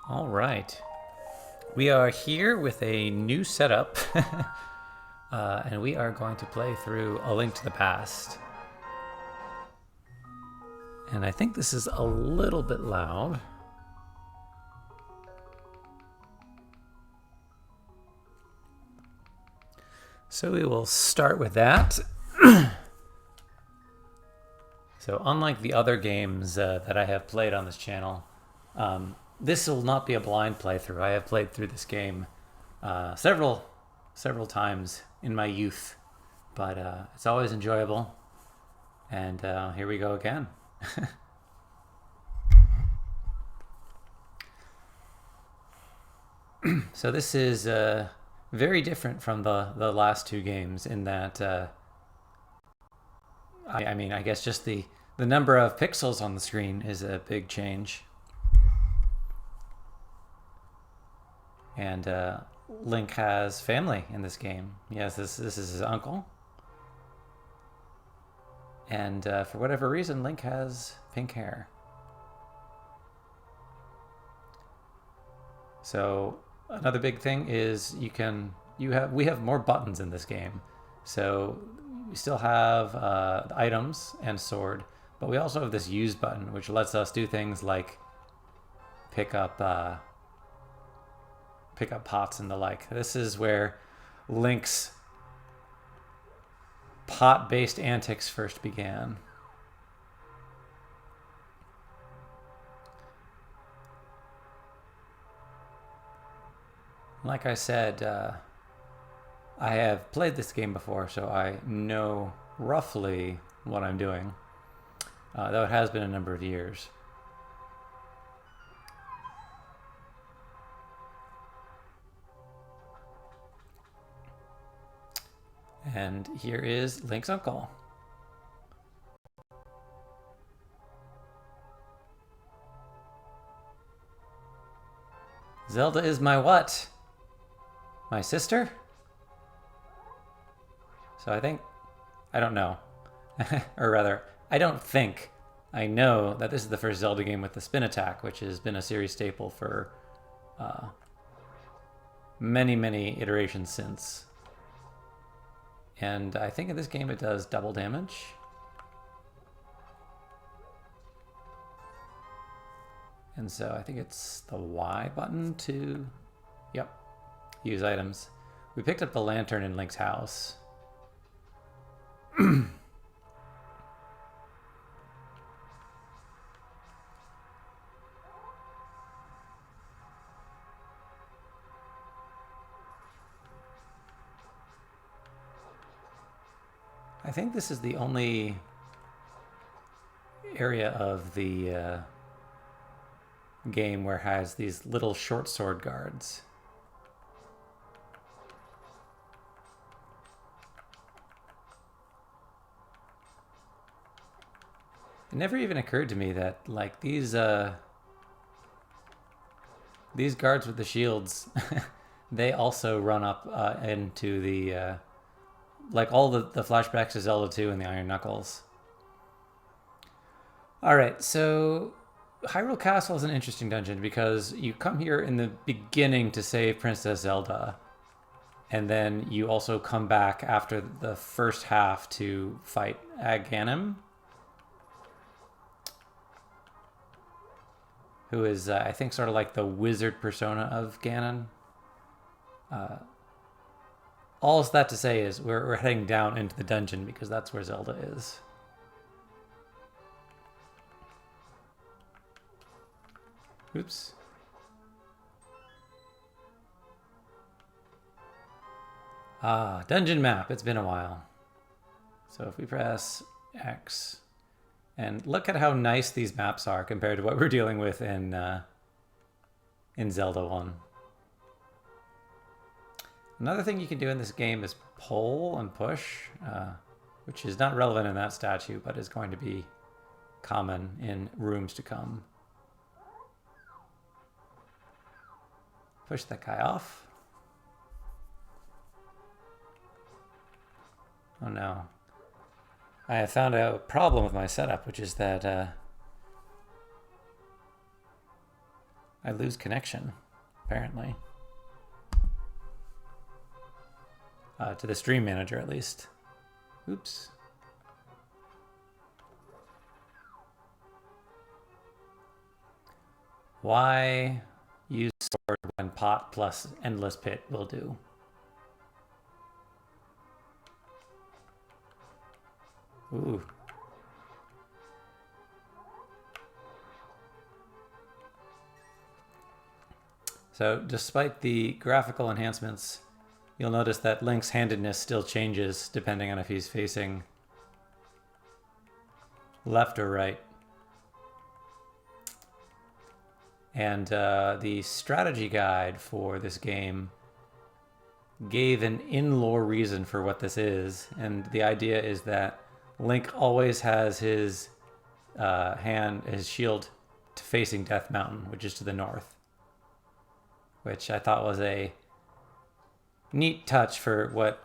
All right. We are here with a new setup, and we are going to play through A Link to the Past. And I think this is a little bit loud. So we will start with that. So unlike the other games that I have played on this channel, this will not be a blind playthrough. I have played through this game several times in my youth, but it's always enjoyable. And here we go again. So this is very different from the last two games in that I guess just the number of pixels on the screen is a big change. And Link has family in this game. Yes, this is his uncle. And for whatever reason, Link has pink hair. So another big thing is we have more buttons in this game. So we still have items and sword, but we also have this use button, which lets us do things like pick up pots and the like. This is where Link's pot-based antics first began. Like I said, I have played this game before, so I know roughly what I'm doing, though it has been a number of years. And here is Link's uncle. Zelda is my what? My sister? So I don't know. Or rather, I don't think. I know that this is the first Zelda game with the spin attack, which has been a series staple for many iterations since. And I think in this game it does double damage. And so I think it's the Y button to, use items. We picked up the lantern in Link's house. I think this is the only area of the game where it has these little short sword guards. It never even occurred to me that like these guards with the shields, they also run up into the like all the flashbacks to Zelda 2 and the Iron Knuckles. Alright, so Hyrule Castle is an interesting dungeon because you come here in the beginning to save Princess Zelda, and then you also come back after the first half to fight Ganon, who is, I think, sort of like the wizard persona of Ganon. All that to say is we're heading down into the dungeon because that's where Zelda is. Oops. Dungeon map. It's been a while. So if we press X, and look at how nice these maps are compared to what we're dealing with in Zelda 1. Another thing you can do in this game is pull and push, which is not relevant in that statue, but is going to be common in rooms to come. Push that guy off. Oh no. I have found a problem with my setup, which is that I lose connection, apparently. To the stream manager, at least. Oops. Why use sword when pot plus endless pit will do? Ooh. So despite the graphical enhancements, you'll notice that Link's handedness still changes depending on if he's facing left or right. And the strategy guide for this game gave an in-lore reason for what this is. And the idea is that Link always has his his shield facing Death Mountain, which is to the north. Which I thought was a neat touch for what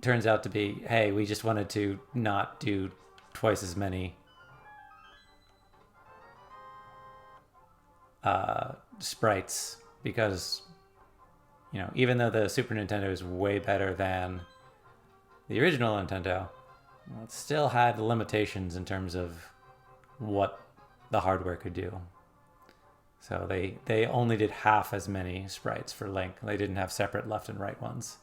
turns out to be, hey, we just wanted to not do twice as many sprites, because, you know, even though the Super Nintendo is way better than the original Nintendo, it still had limitations in terms of what the hardware could do. So they only did half as many sprites for Link. They didn't have separate left and right ones.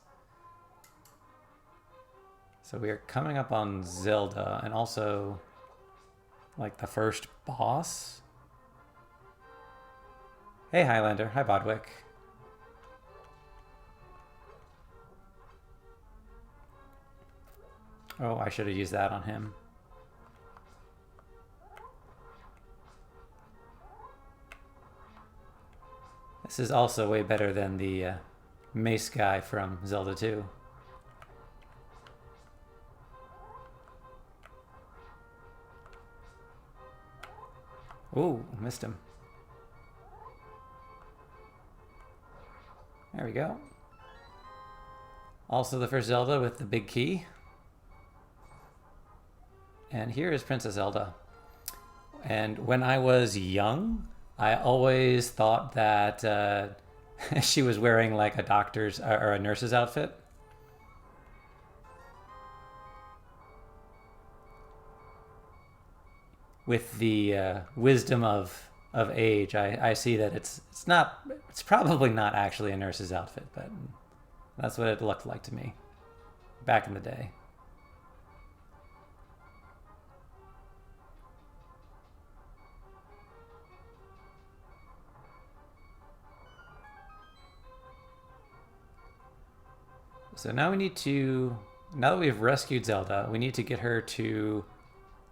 So we are coming up on Zelda, and also like the first boss. Hey Highlander, hi Bodwick. Oh, I should have used that on him. This is also way better than the mace guy from Zelda 2. Ooh, missed him. There we go. Also the first Zelda with the big key. And here is Princess Zelda. And when I was young, I always thought that she was wearing like a doctor's or a nurse's outfit. With the wisdom of age, I see that it's probably not actually a nurse's outfit, but that's what it looked like to me back in the day. So now we need to, now that we've rescued Zelda, we need to get her to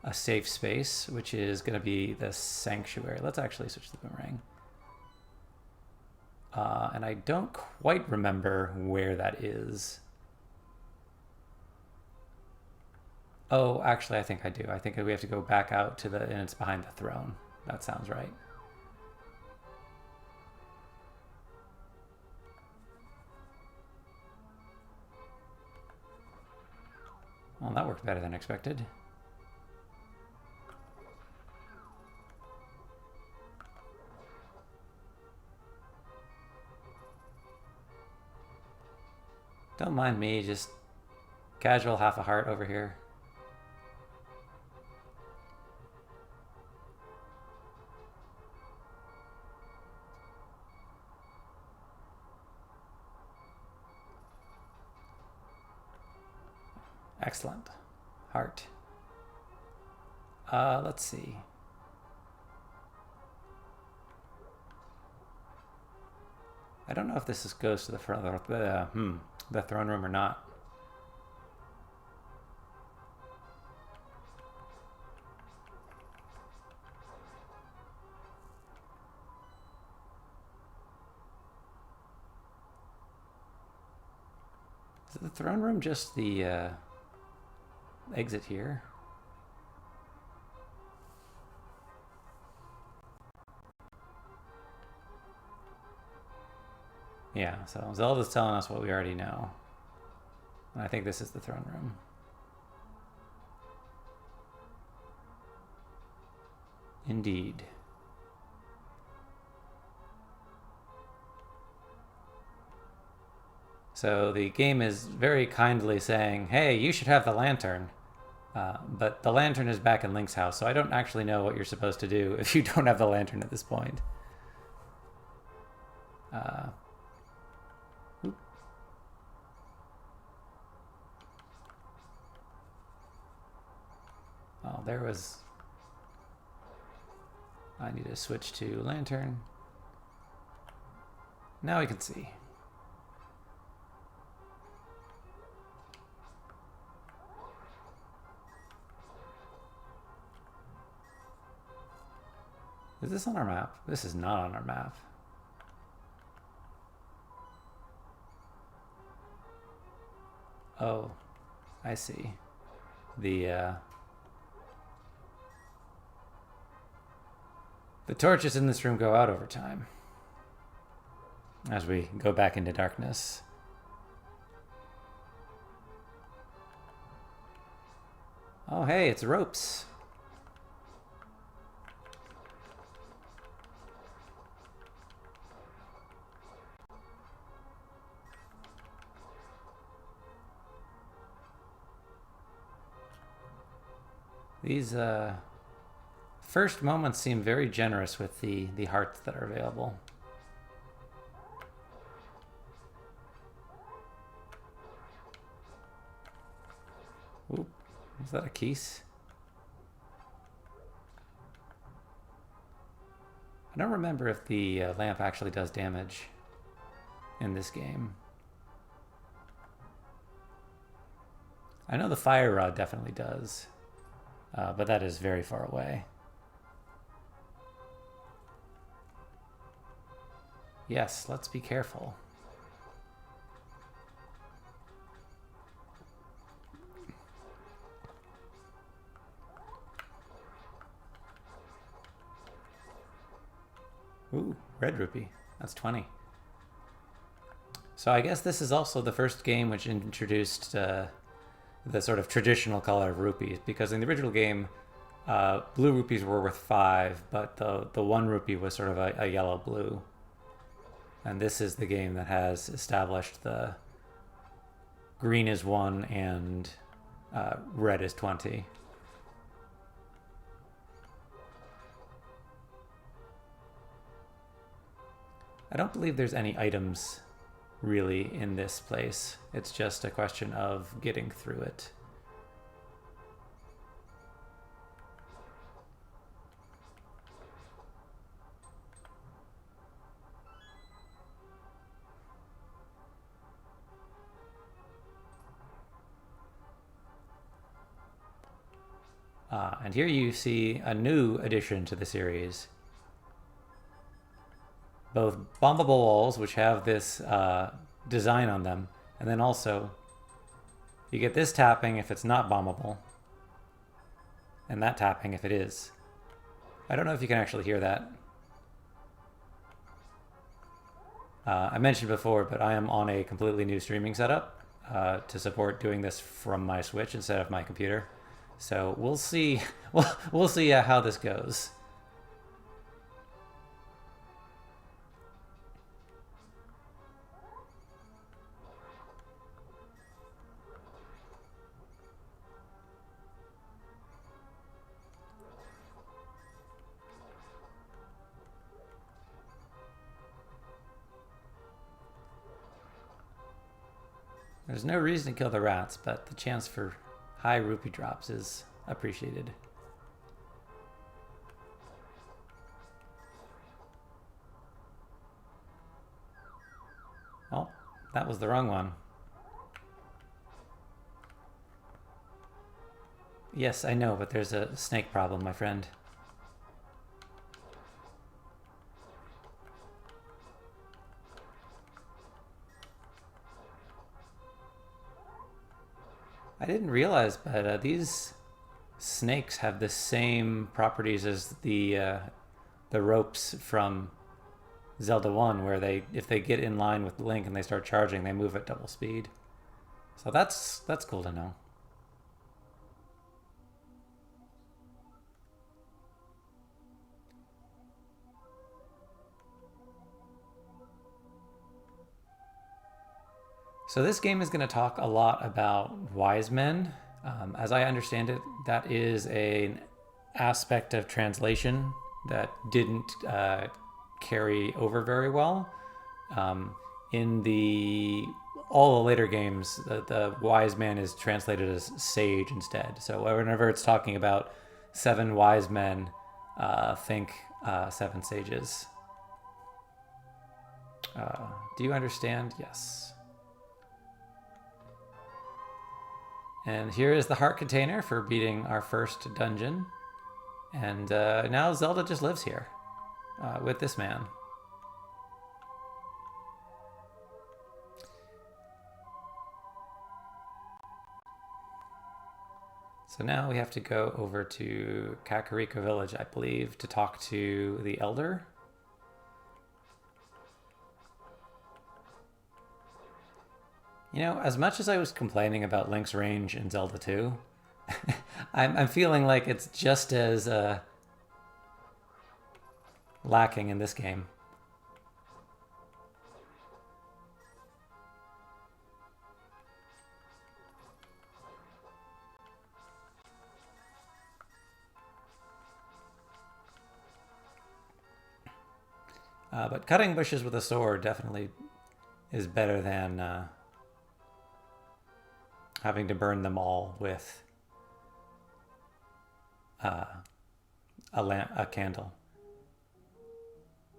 a safe space, which is going to be the sanctuary. Let's actually switch to the boomerang. And I don't quite remember where that is. Oh, actually, I think I do. I think we have to go back out to the, and it's behind the throne. That sounds right. Well, that worked better than expected. Don't mind me, just casual half a heart over here. Excellent. Heart. Let's see. I don't know if this goes to the front of the throne room or not. Is the throne room just the exit here? Yeah, so Zelda's telling us what we already know. And I think this is the throne room. Indeed. So the game is very kindly saying, hey, you should have the lantern. But the lantern is back in Link's house, so I don't actually know what you're supposed to do if you don't have the lantern at this point. Oh, there was... I need to switch to lantern. Now we can see. Is this on our map? This is not on our map. Oh, I see. The torches in this room go out over time as we go back into darkness. Oh, hey, it's ropes. These first moments seem very generous with the hearts that are available. Oop, is that a keys? I don't remember if the lamp actually does damage in this game. I know the fire rod definitely does, but that is very far away. Yes, let's be careful. Ooh, red rupee. That's 20. So I guess this is also the first game which introduced the sort of traditional color of rupees, because in the original game, blue rupees were worth 5, but the 1 rupee was sort of a yellow-blue. And this is the game that has established the green is 1 and red is 20. I don't believe there's any items really in this place. It's just a question of getting through it. And here you see a new addition to the series. Both bombable walls, which have this design on them, and then also you get this tapping if it's not bombable, and that tapping if it is. I don't know if you can actually hear that. I mentioned before, but I am on a completely new streaming setup to support doing this from my Switch instead of my computer. So we'll see. We'll see how this goes. There's no reason to kill the rats, but the chance for high rupee drops is appreciated. Oh, that was the wrong one. Yes, I know, but there's a snake problem, my friend. I didn't realize, but these snakes have the same properties as the ropes from Zelda 1, where if they get in line with Link and they start charging, they move at double speed. So that's cool to know. So this game is going to talk a lot about wise men. As I understand it, that is an aspect of translation that didn't carry over very well. In the all the later games, the wise man is translated as sage instead. So whenever it's talking about 7 wise men, think 7 sages. Do you understand? Yes. And here is the heart container for beating our first dungeon. And now Zelda just lives here with this man. So now we have to go over to Kakariko Village, I believe, to talk to the Elder. You know, as much as I was complaining about Link's range in Zelda 2, I'm feeling like it's just as lacking in this game. But cutting bushes with a sword definitely is better than having to burn them all with a candle.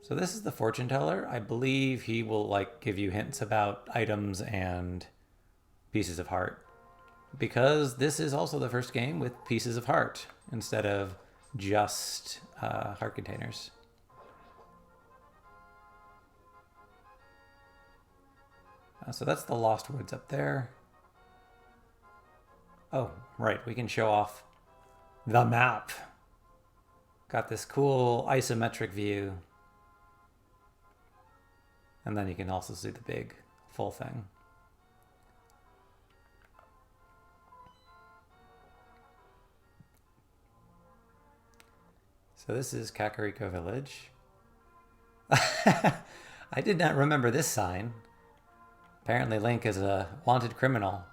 So this is the fortune teller. I believe he will like give you hints about items and pieces of heart, because this is also the first game with pieces of heart instead of just heart containers. So that's the Lost Woods up there. Oh, right, we can show off the map. Got this cool isometric view. And then you can also see the big full thing. So this is Kakariko Village. I did not remember this sign. Apparently Link is a wanted criminal.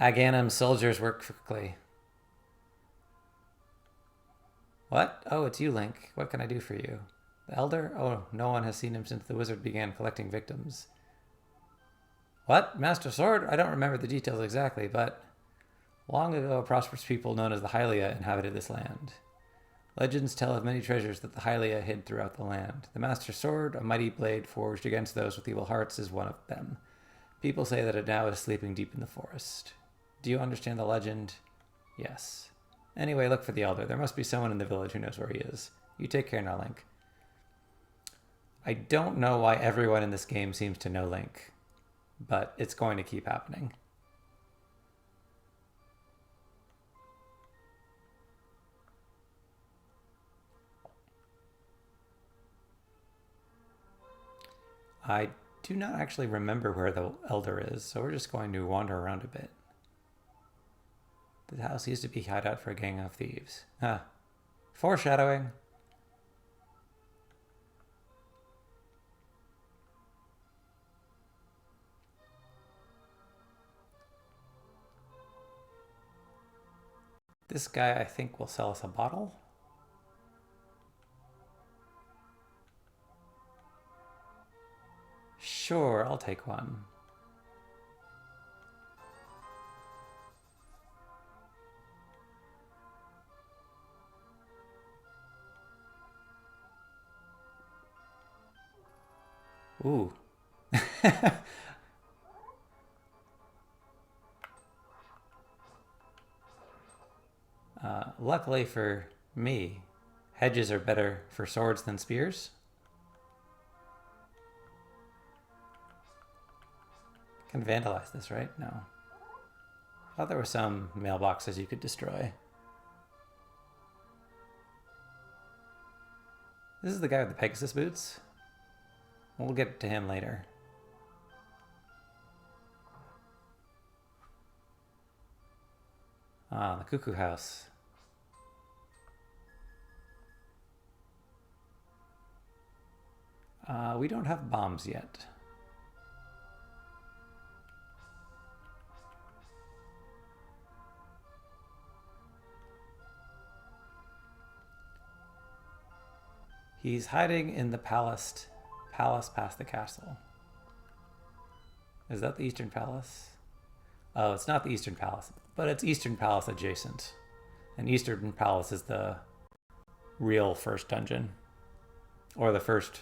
Aghanim's soldiers work quickly. What? Oh, it's you, Link. What can I do for you? The Elder? Oh, no one has seen him since the wizard began collecting victims. What? Master Sword? I don't remember the details exactly, but long ago a prosperous people known as the Hylia inhabited this land. Legends tell of many treasures that the Hylia hid throughout the land. The Master Sword, a mighty blade forged against those with evil hearts, is one of them. People say that it now is sleeping deep in the forest. Do you understand the legend? Yes. Anyway, look for the Elder. There must be someone in the village who knows where he is. You take care now, Link. I don't know why everyone in this game seems to know Link, but it's going to keep happening. I do not actually remember where the Elder is, so we're just going to wander around a bit. The house used to be hideout for a gang of thieves. Ah, foreshadowing. This guy, I think, will sell us a bottle. Sure, I'll take one. Ooh. Luckily for me, hedges are better for swords than spears. Can vandalize this, right? No. I thought there were some mailboxes you could destroy. This is the guy with the Pegasus boots. We'll get to him later. Ah, the Cuckoo House. We don't have bombs yet. He's hiding in the palace past the castle. Is that the Eastern Palace? Oh, it's not the Eastern Palace, but it's Eastern Palace adjacent. And Eastern Palace is the real first dungeon. Or the first...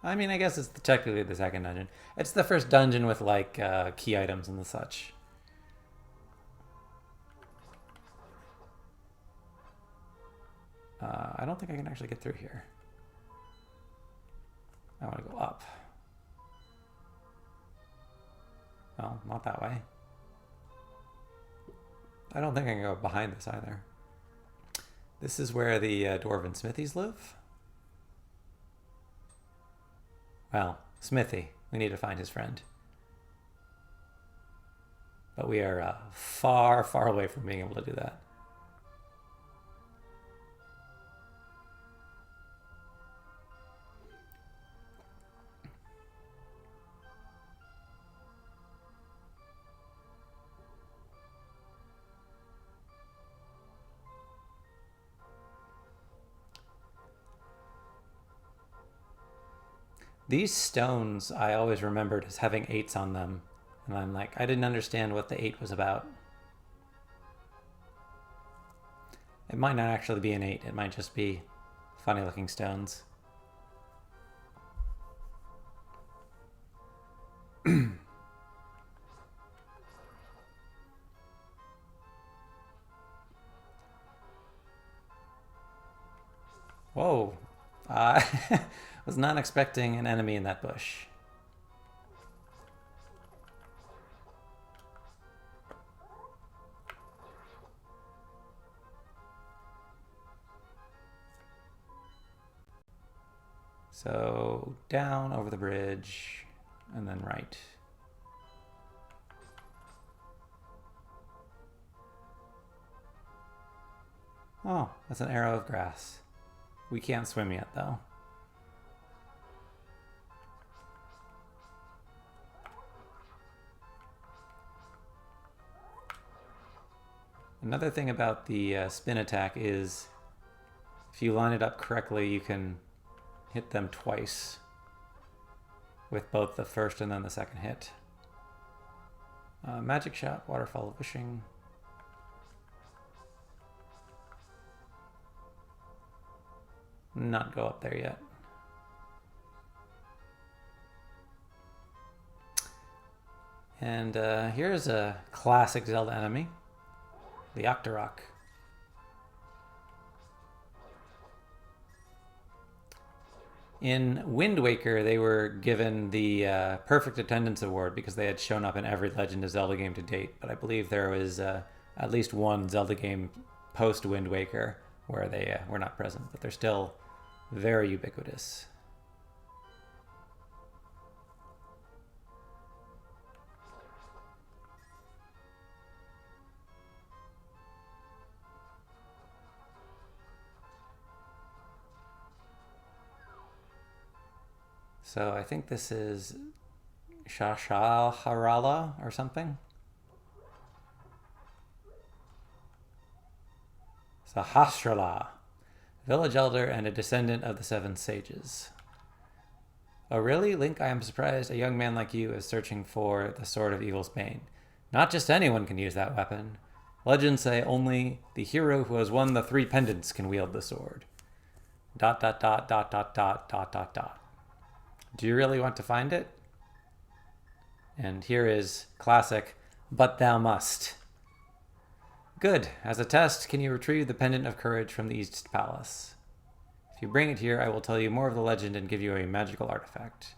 I mean, I guess it's technically the second dungeon. It's the first dungeon with, like, key items and the such. I don't think I can actually get through here. I want to go up. Well, not that way. I don't think I can go behind this either. This is where the dwarven smithies live. Well, Smithy. We need to find his friend. But we are far, far away from being able to do that. These stones I always remembered as having 8s on them. And I'm like, I didn't understand what the 8 was about. It might not actually be an 8. It might just be funny looking stones. Whoa. I was not expecting an enemy in that bush. So down over the bridge and then right. Oh, that's an arrow of grass. We can't swim yet, though. Another thing about the spin attack is if you line it up correctly, you can hit them twice with both the first and then the second hit. Magic shot, waterfall of wishing. Not go up there yet. And here's a classic Zelda enemy, the Octorok. In Wind Waker, they were given the Perfect Attendance Award because they had shown up in every Legend of Zelda game to date. But I believe there was at least one Zelda game post Wind Waker where they were not present, but they're still very ubiquitous. So I think this is Shashaharala or something. Sahasrala, village elder and a descendant of the 7 sages. Oh really, Link, I am surprised a young man like you is searching for the Sword of Evil's Bane. Not just anyone can use that weapon. Legends say only the hero who has won the 3 pendants can wield the sword. ... Do you really want to find it? And here is classic, but thou must. Good. As a test, can you retrieve the Pendant of Courage from the East Palace? If you bring it here, I will tell you more of the legend and give you a magical artifact.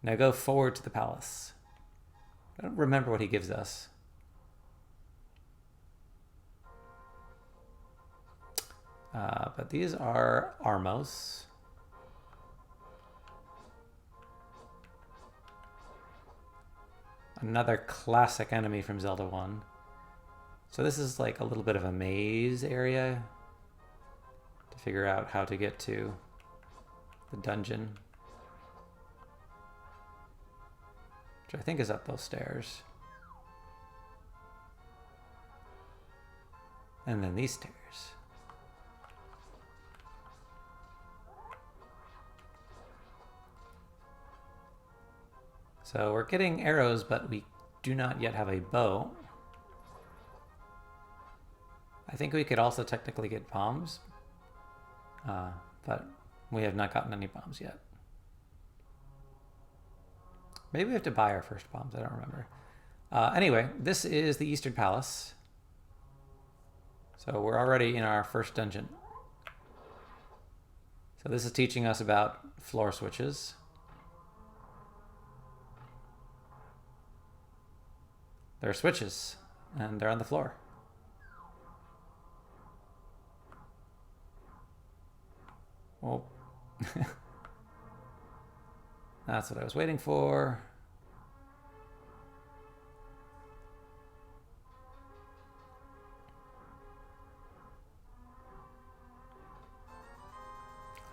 Now go forward to the palace. I don't remember what he gives us. But these are Armos. Another classic enemy from Zelda 1. So this is like a little bit of a maze area to figure out how to get to the dungeon, which I think is up those stairs. And then these stairs. So we're getting arrows, but we do not yet have a bow. I think we could also technically get bombs, but we have not gotten any bombs yet. Maybe we have to buy our first bombs, I don't remember. Anyway, this is the Eastern Palace. So we're already in our first dungeon. So this is teaching us about floor switches. There are switches, and they're on the floor. Oh. That's what I was waiting for.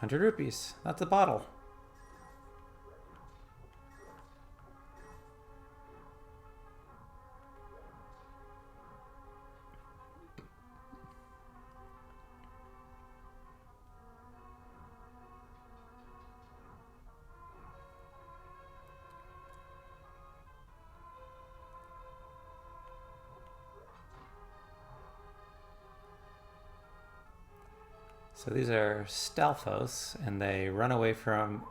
₹100. That's a bottle. So these are Stalfos, and they run away from,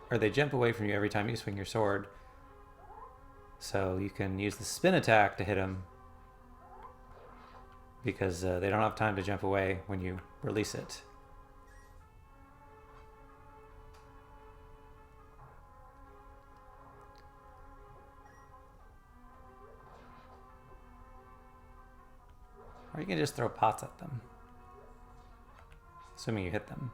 or they jump away from you every time you swing your sword. So you can use the spin attack to hit them, because they don't have time to jump away when you release it. Or you can just throw pots at them. Assuming you hit them.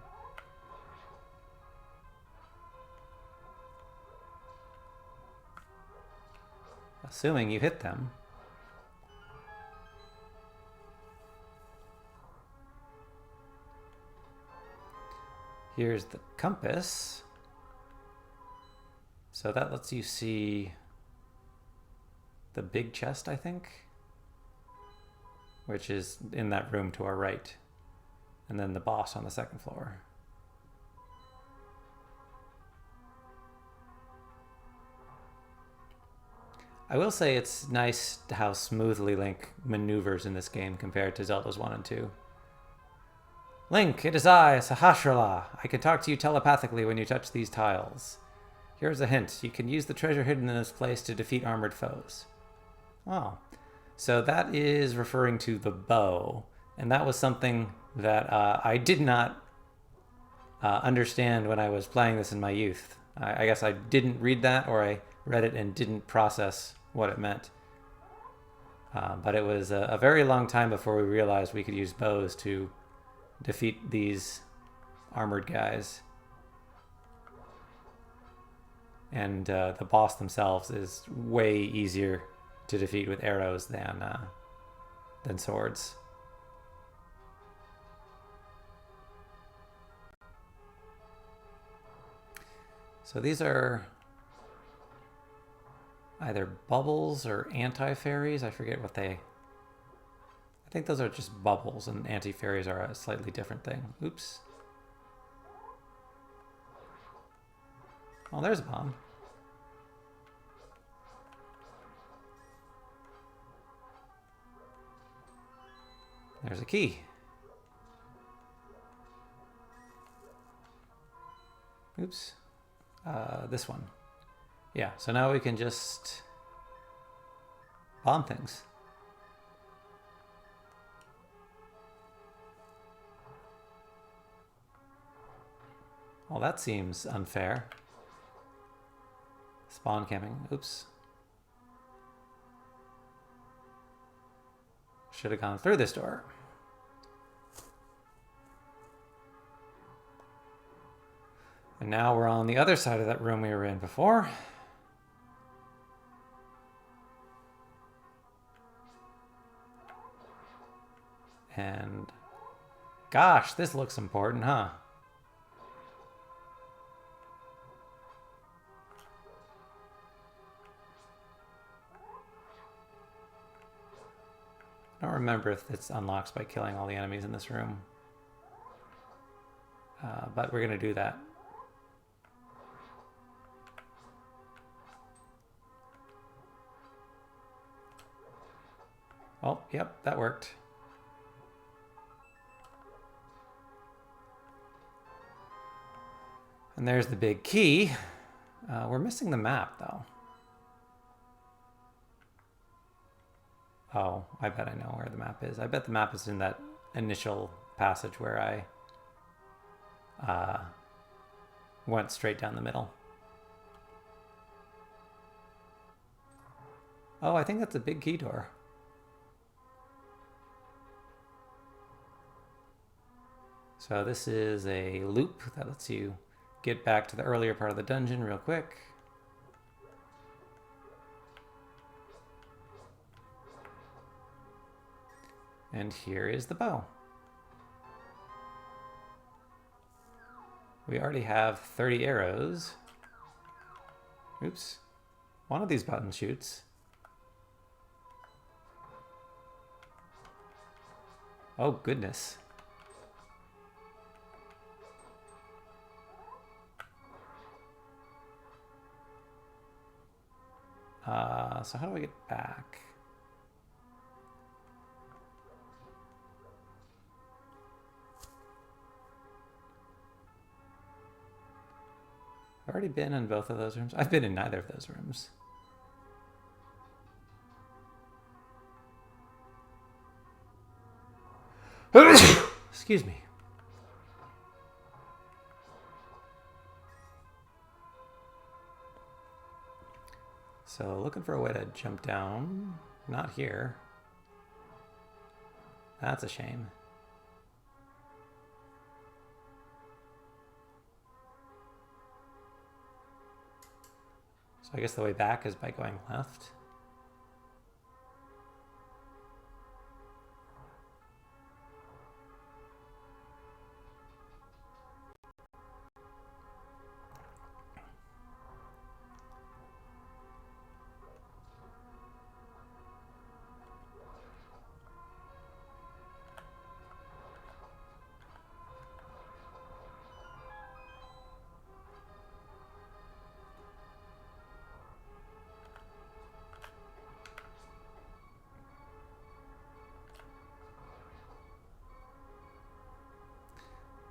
Assuming you hit them. Here's the compass. So that lets you see the big chest, I think, which is in that room to our right. And then the boss on the second floor. I will say it's nice how smoothly Link maneuvers in this game compared to Zelda's 1 and 2. Link, it is I, Sahasrahla. I can talk to you telepathically when you touch these tiles. Here's a hint. You can use the treasure hidden in this place to defeat armored foes. Oh. So that is referring to the bow. And that was something that I did not understand when I was playing this in my youth. I guess I didn't read that, or I read it and didn't process what it meant. But it was a very long time before we realized we could use bows to defeat these armored guys. And the boss themselves is way easier to defeat with arrows than swords. So these are either bubbles or anti-fairies. I forget what I think those are just bubbles, and anti-fairies are a slightly different thing. Oops. Oh, there's a bomb. There's a key. Oops. This one. Yeah, so now we can just bomb things. Well, that seems unfair. Spawn camping. Oops. Should have gone through this door. And now we're on the other side of that room we were in before. And gosh, this looks important, huh? I don't remember if it's unlocked by killing all the enemies in this room. But we're going to do that. Oh, yep, that worked. And there's the big key. We're missing the map, though. Oh, I bet I know where the map is. I bet the map is in that initial passage where I went straight down the middle. Oh, I think that's a big key door. So this is a loop that lets you get back to the earlier part of the dungeon real quick. And here is the bow. We already have 30 arrows. Oops. One of these buttons shoots. Oh, goodness. So how do I get back? I've already been in both of those rooms. I've been in neither of those rooms. Excuse me. So looking for a way to jump down. Not here. That's a shame. So I guess the way back is by going left.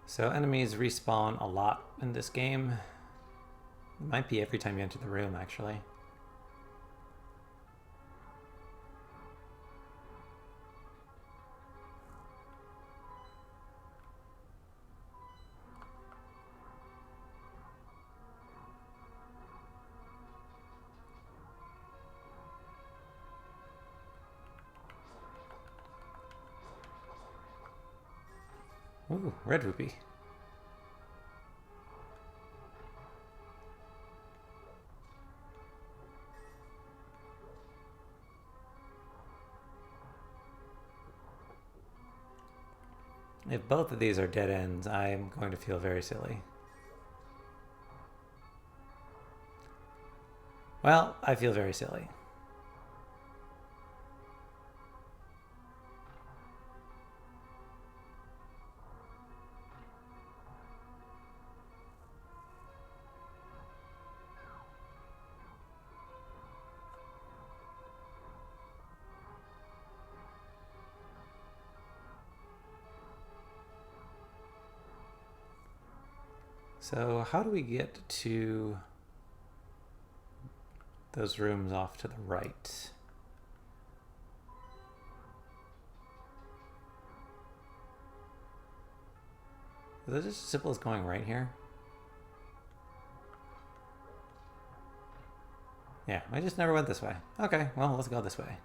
So enemies respawn a lot in this game. It might be every time you enter the room, actually. Ooh, red rupee. If both of these are dead ends, I'm going to feel very silly. Well, I feel very silly. So how do we get to those rooms off to the right? Is it just as simple as going right here? Yeah, I just never went this way. Okay, well, let's go this way.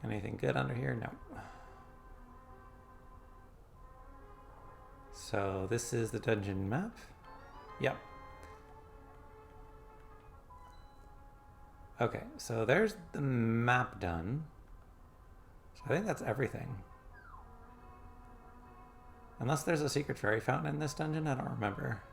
Anything good under here? No. So this is the dungeon map. Yep. Okay, so there's the map done. So I think that's everything. Unless there's a secret fairy fountain in this dungeon, I don't remember.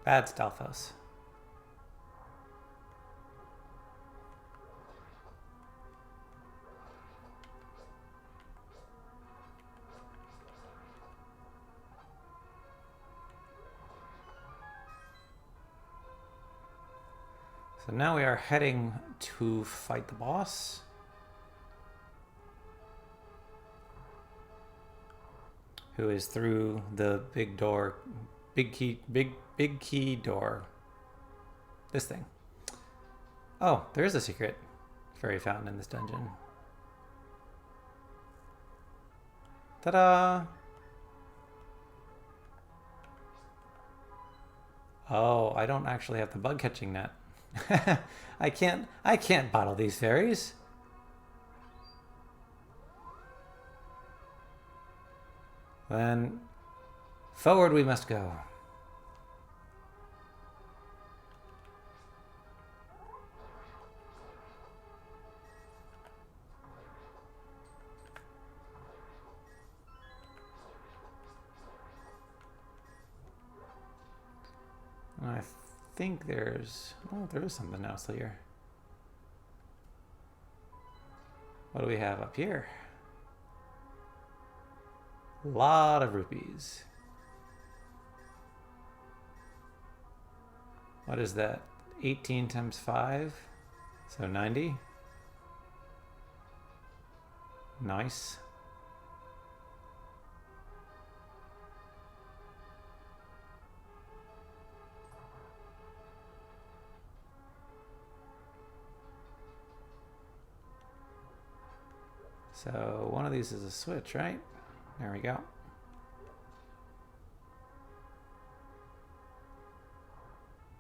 Bad Stalfos. So now we are heading to fight the boss. Who is through the big door, big key door. This thing. Oh, there is a secret fairy fountain in this dungeon. Ta-da! Oh, I don't actually have the bug catching net. I can't bottle these fairies. Then forward we must go. I think there's... Oh, there is something else here. What do we have up here? A lot of rupees. What is that? 18 times 5? So 90? Nice. So one of these is a switch, right? There we go.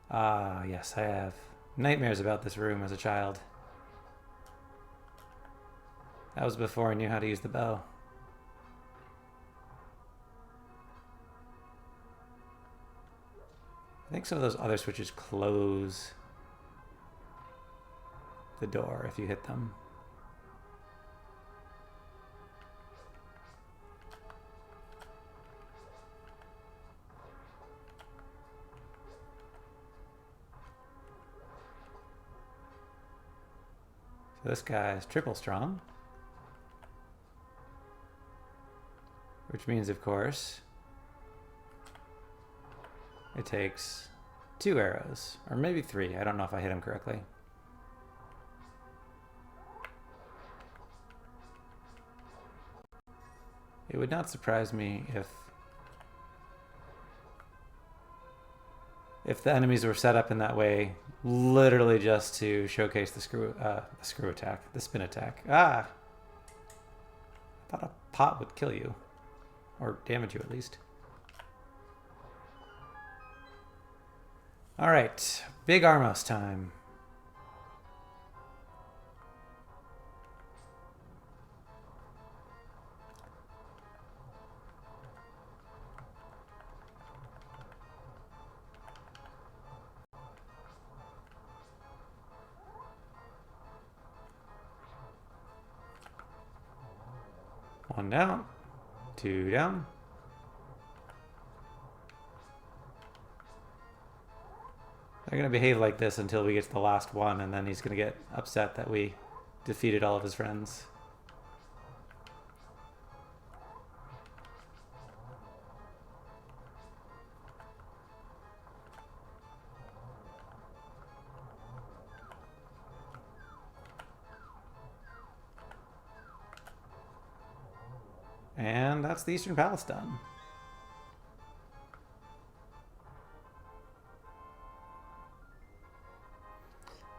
Ah, yes, I have nightmares about this room as a child. That was before I knew how to use the bow. I think some of those other switches close the door if you hit them. So this guy is triple strong. Which means, of course, it takes 2 arrows. Or maybe 3. I don't know if I hit him correctly. It would not surprise me if the enemies were set up in that way, literally just to showcase the screw attack, the spin attack. Ah! I thought a pot would kill you. Or damage you, at least. Alright, big Armos time. One down, 2 down. They're going to behave like this until we get to the last one, and then he's going to get upset that we defeated all of his friends. And that's the Eastern Palace done.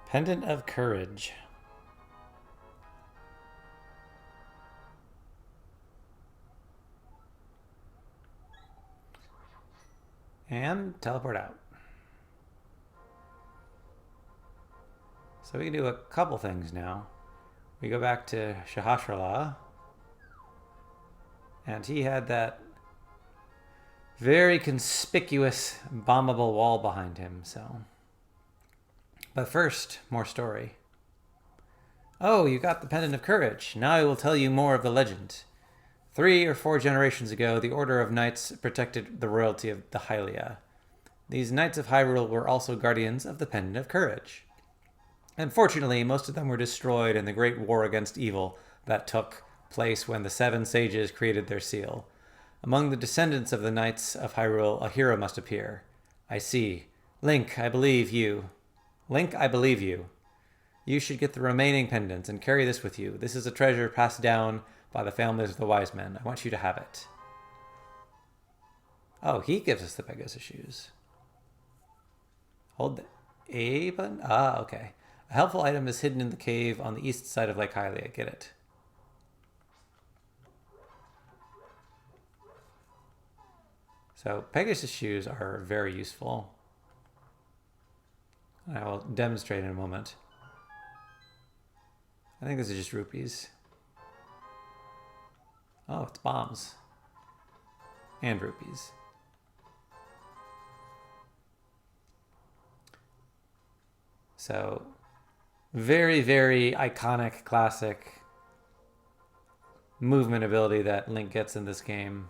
Pendant of Courage. And teleport out. So we can do a couple things now. We go back to Shahashrala. And he had that very conspicuous bombable wall behind him, so. But first, more story. Oh, you got the Pendant of Courage. Now I will tell you more of the legend. 3 or 4 generations ago, the Order of Knights protected the royalty of the Hylia. These Knights of Hyrule were also guardians of the Pendant of Courage. Unfortunately, most of them were destroyed in the great war against evil that took place when the Seven Sages created their seal. Among the descendants of the Knights of Hyrule, a hero must appear. I see. Link, I believe you. Link, I believe you. You should get the remaining pendants and carry this with you. This is a treasure passed down by the families of the wise men. I want you to have it. Oh, he gives us the Pegasus shoes. Hold the A button? Ah, okay. A helpful item is hidden in the cave on the east side of Lake Hylia. Get it. So Pegasus shoes are very useful. I will demonstrate in a moment. I think this is just rupees. Oh, it's bombs. And rupees. So, very, very iconic, classic movement ability that Link gets in this game.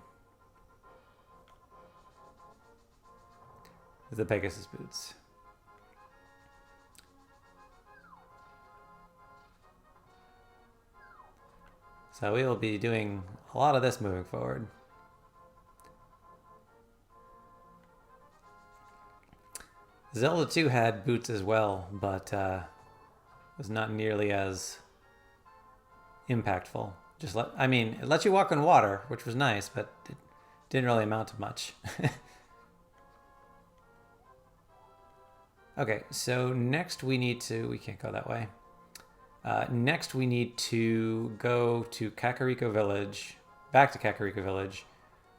The Pegasus boots. So we will be doing a lot of this moving forward. Zelda 2 had boots as well, but was not nearly as impactful. It lets you walk on water, which was nice, but it didn't really amount to much. Okay, so next we can't go that way. Next we need to go to Kakariko Village, back to Kakariko Village,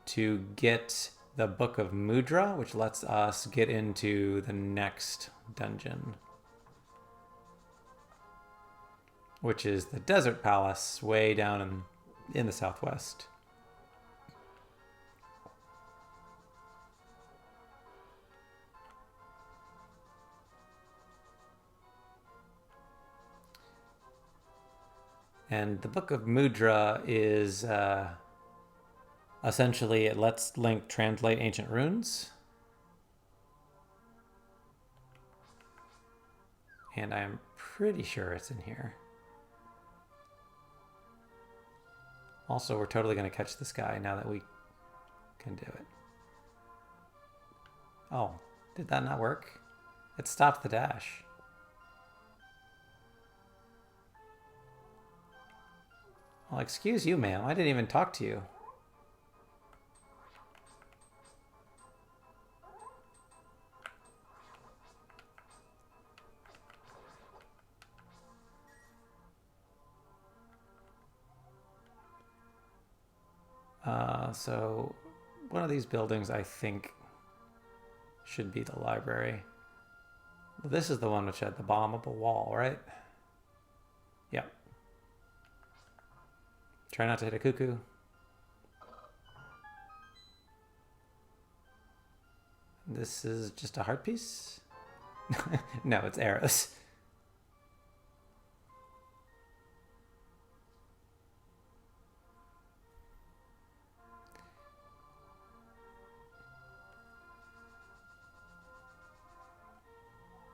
to get the Book of Mudra, which lets us get into the next dungeon, which is the Desert Palace, way down in the southwest. And the Book of Mudra is essentially, it lets Link translate ancient runes. And I'm pretty sure it's in here. Also, we're totally going to catch this guy now that we can do it. Oh, did that not work? It stopped the dash. Well, excuse you, ma'am. I didn't even talk to you. So one of these buildings, I think, should be the library. Well, this is the one which had the bombable wall, right? Yep. Try not to hit a cuckoo. This is just a heart piece? No, it's arrows.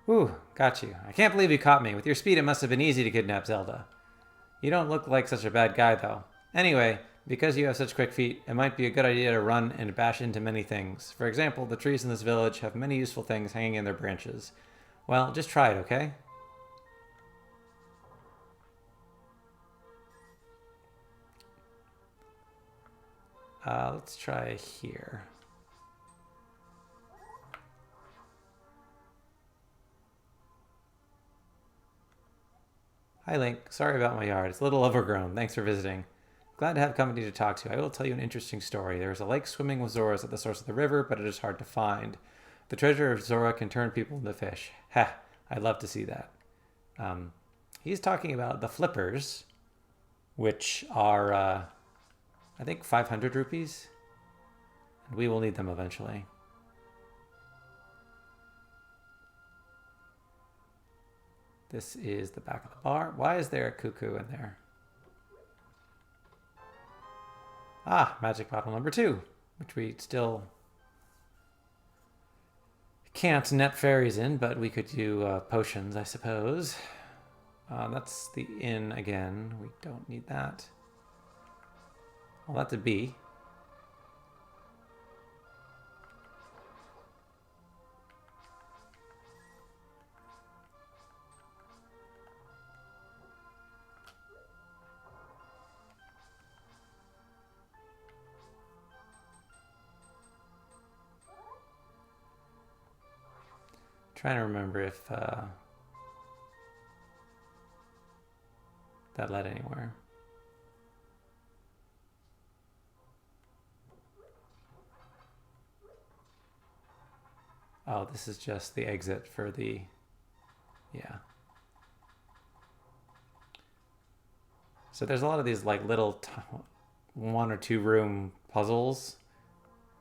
Ooh, got you. I can't believe you caught me. With your speed, it must have been easy to kidnap Zelda. You don't look like such a bad guy, though. Anyway, because you have such quick feet, it might be a good idea to run and bash into many things. For example, the trees in this village have many useful things hanging in their branches. Well, just try it, okay? Let's try here. Hi, Link. Sorry about my yard. It's a little overgrown. Thanks for visiting. Glad to have company to talk to. I will tell you an interesting story. There is a lake swimming with Zoras at the source of the river, but it is hard to find. The treasure of Zora can turn people into fish. Ha! I'd love to see that. He's talking about the flippers, which are, I think, 500 rupees. And we will need them eventually. This is the back of the bar. Why is there a cuckoo in there? Ah, magic bottle number 2, which we still Can't net fairies in, but we could do potions, I suppose. That's the inn again. We don't need that. Well, that's a B. Trying to remember if that led anywhere. Oh, this is just the exit for the... Yeah. So there's a lot of these like little 1 or 2 room puzzles.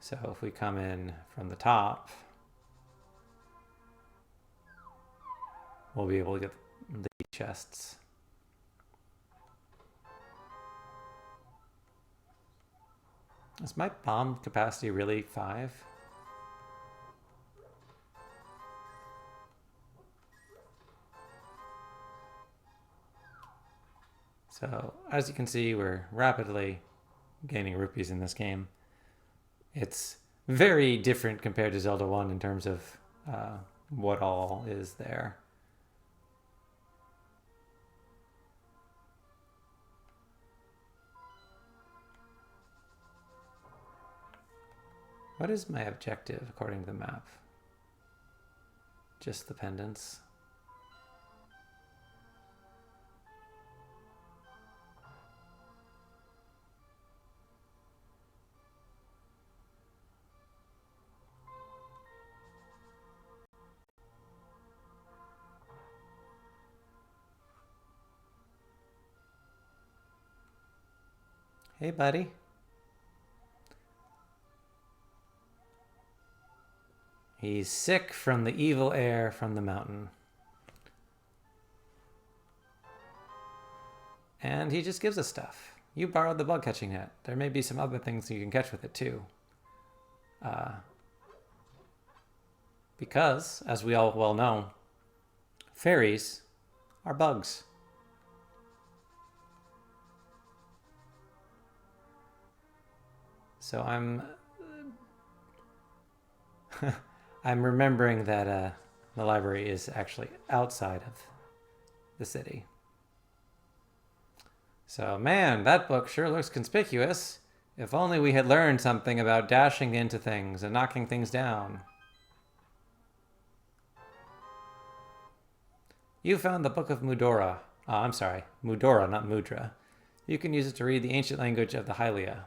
So if we come in from the top, we'll be able to get the chests. Is my bomb capacity really 5? So as you can see, we're rapidly gaining rupees in this game. It's very different compared to Zelda 1 in terms of what all is there. What is my objective according to the map? Just the pendants. Hey, buddy. He's sick from the evil air from the mountain. And he just gives us stuff. You borrowed the bug catching net. There may be some other things you can catch with it too. Because, as we all well know, fairies are bugs. So I'm remembering that the library is actually outside of the city. So man, that book sure looks conspicuous. If only we had learned something about dashing into things and knocking things down. You found the Book of Mudora. Oh, I'm sorry, Mudora, not Mudra. You can use it to read the ancient language of the Hylia.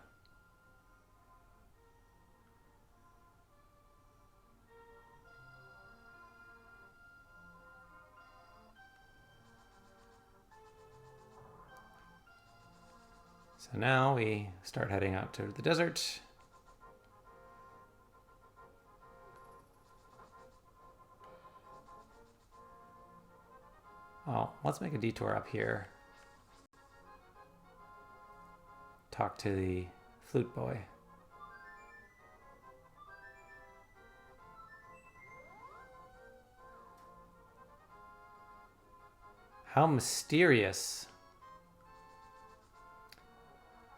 So now we start heading out to the desert. Oh, let's make a detour up here. Talk to the flute boy. How mysterious.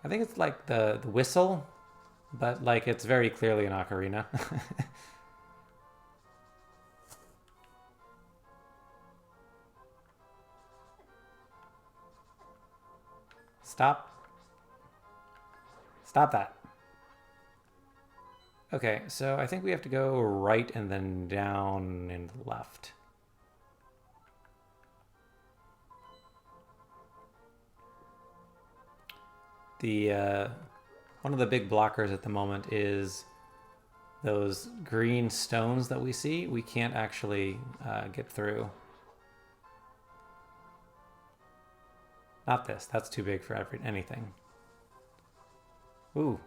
I think it's like the whistle, but like it's very clearly an ocarina. Stop. Stop that. Okay, so I think we have to go right and then down and left. The one of the big blockers at the moment is those green stones that we see. We can't actually get through. Not this. That's too big for anything. Ooh.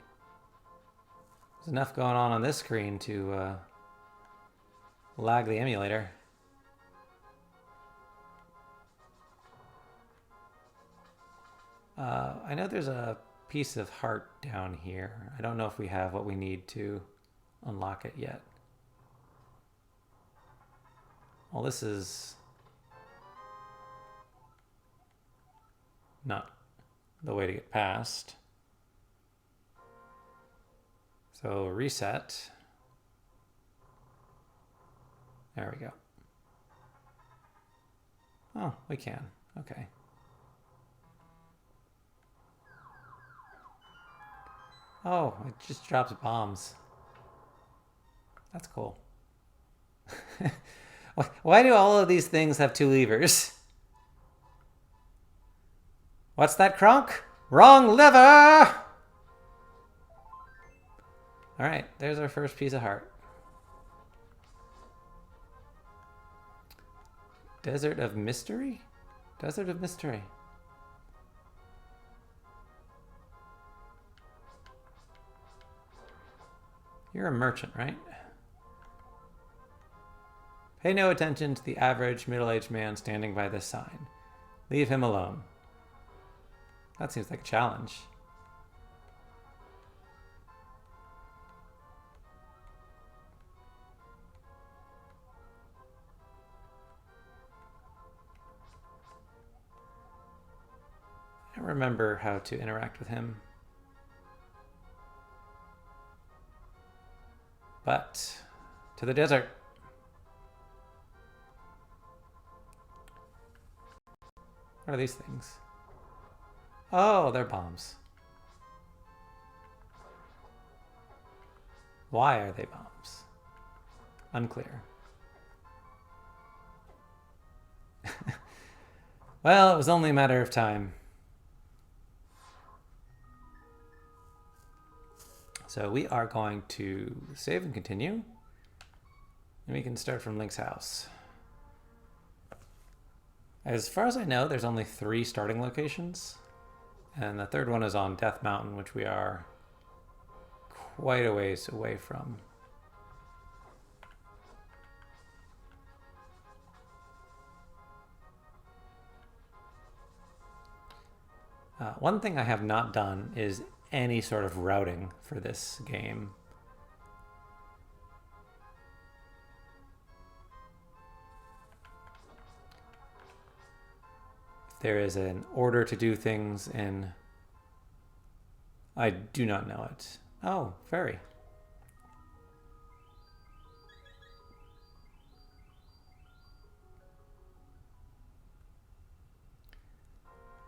There's enough going on this screen to lag the emulator. I know there's a piece of heart down here. I don't know if we have what we need to unlock it yet. Well, this is not the way to get past. So reset. There we go. Oh, we can. Okay. Oh, it just drops bombs. That's cool. Why do all of these things have two levers? What's that, Kronk? Wrong lever! Alright, there's our first piece of heart. Desert of Mystery? Desert of Mystery. You're a merchant, right? Pay no attention to the average middle-aged man standing by this sign. Leave him alone. That seems like a challenge. I don't remember how to interact with him. But to the desert. What are these things? Oh, they're bombs. Why are they bombs? Unclear. Well, it was only a matter of time. So we are going to save and continue. And we can start from Link's house. As far as I know, there's only 3 starting locations. And the third one is on Death Mountain, which we are quite a ways away from. One thing I have not done is any sort of routing for this game. If there is an order to do things in... I do not know it. Oh, fairy.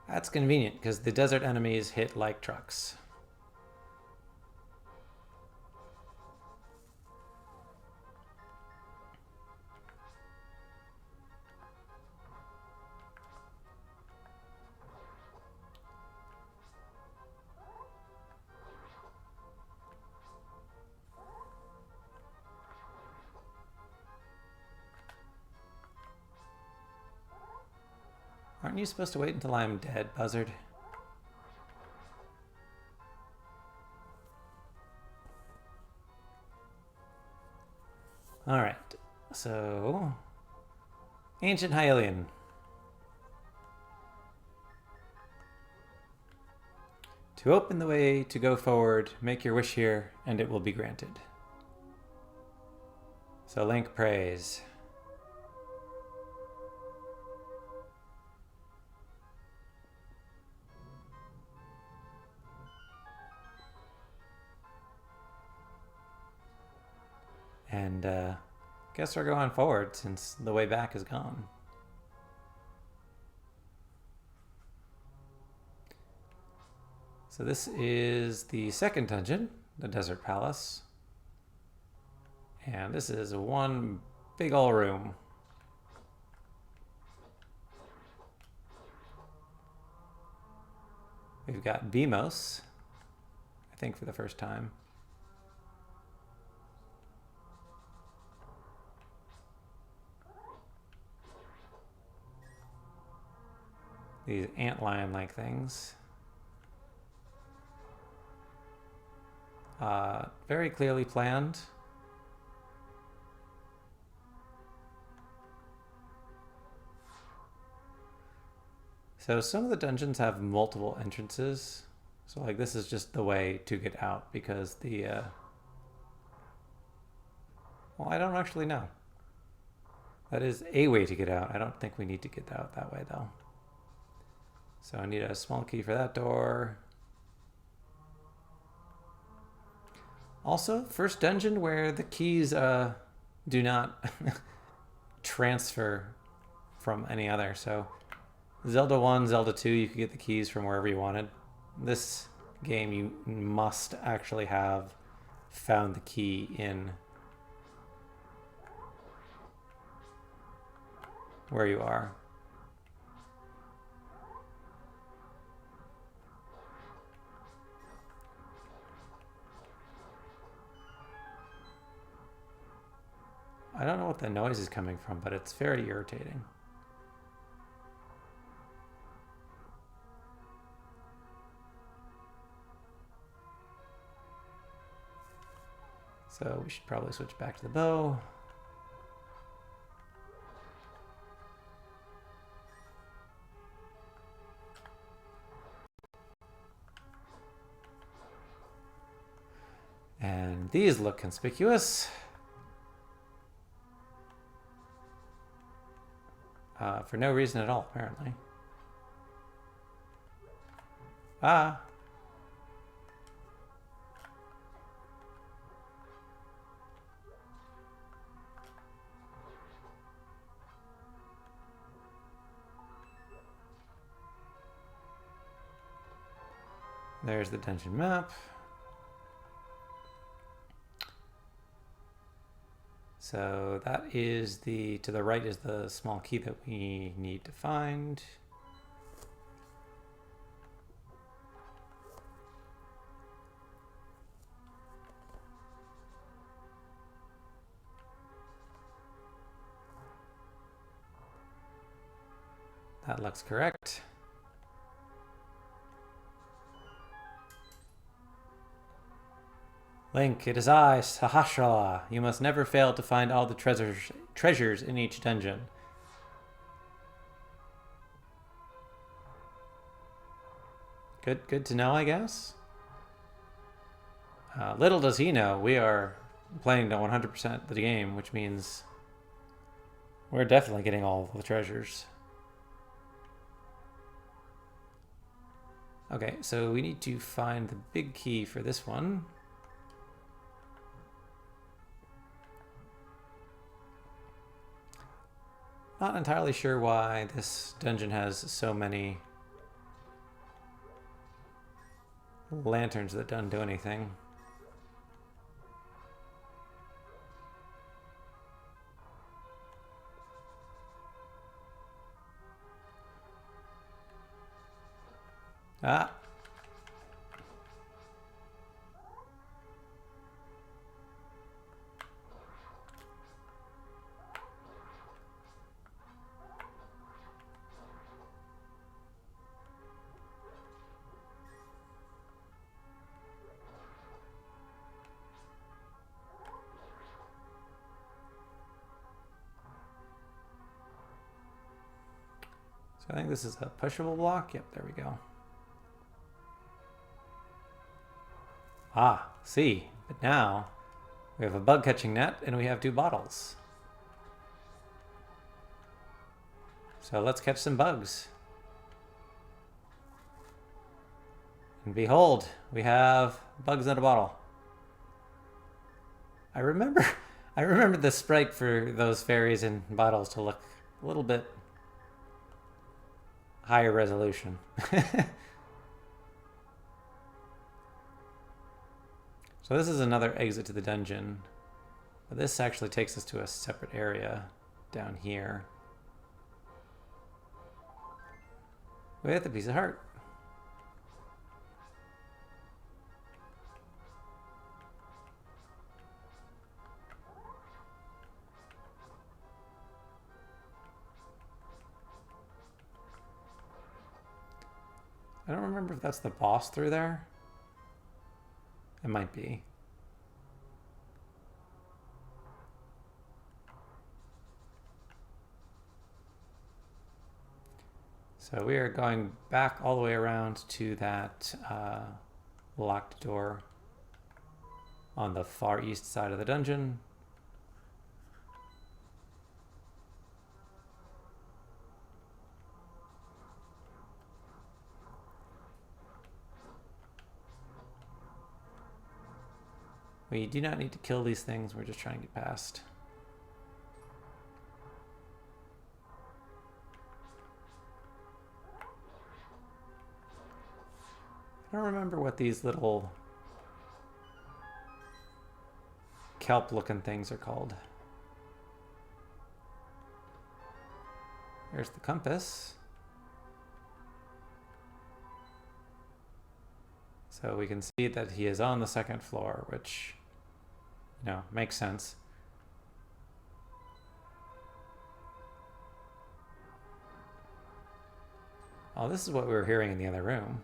That's convenient, because the desert enemies hit like trucks. Aren't you supposed to wait until I'm dead, Buzzard? Alright, so... Ancient Hylian. To open the way to go forward, make your wish here, and it will be granted. So Link prays. And guess we're going forward since the way back is gone. So this is the second dungeon, the Desert Palace. And this is one big ol' room. We've got Beamos, I think for the first time. These antlion-like things. Very clearly planned. So some of the dungeons have multiple entrances. So like this is just the way to get out because the... well, I don't actually know. That is a way to get out. I don't think we need to get out that way, though. So I need a small key for that door. Also, first dungeon where the keys do not transfer from any other. So Zelda 1, Zelda 2, you could get the keys from wherever you wanted. This game, you must actually have found the key in where you are. I don't know what the noise is coming from, but it's very irritating. So we should probably switch back to the bow. And these look conspicuous. For no reason at all, apparently. Ah. There's the dungeon map. So that is to the right is the small key that we need to find. That looks correct. Link, it is I, Sahasrara. You must never fail to find all the treasures in each dungeon. Good to know, I guess. Little does he know, we are playing to 100% the game, which means we're definitely getting all the treasures. Okay, so we need to find the big key for this one. Not entirely sure why this dungeon has so many lanterns that don't do anything. Ah. So I think this is a pushable block. Yep, there we go. Ah, see, but now we have a bug catching net and we have 2 bottles. So let's catch some bugs. And behold, we have bugs in a bottle. I remember the sprite for those fairies in bottles to look a little bit higher resolution. So this is another exit to the dungeon, but this actually takes us to a separate area down here. With a piece of heart. I don't remember if that's the boss through there. It might be. So we are going back all the way around to that locked door on the far east side of the dungeon. We do not need to kill these things, we're just trying to get past. I don't remember what these little kelp-looking things are called. There's the compass. So we can see that he is on the second floor, which, you know, makes sense. Oh, this is what we were hearing in the other room.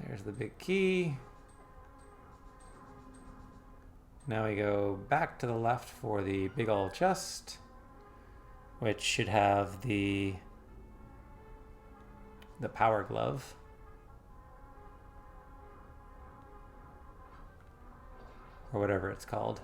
There's the big key. Now we go back to the left for the big old chest, which should have the power glove. Or whatever it's called.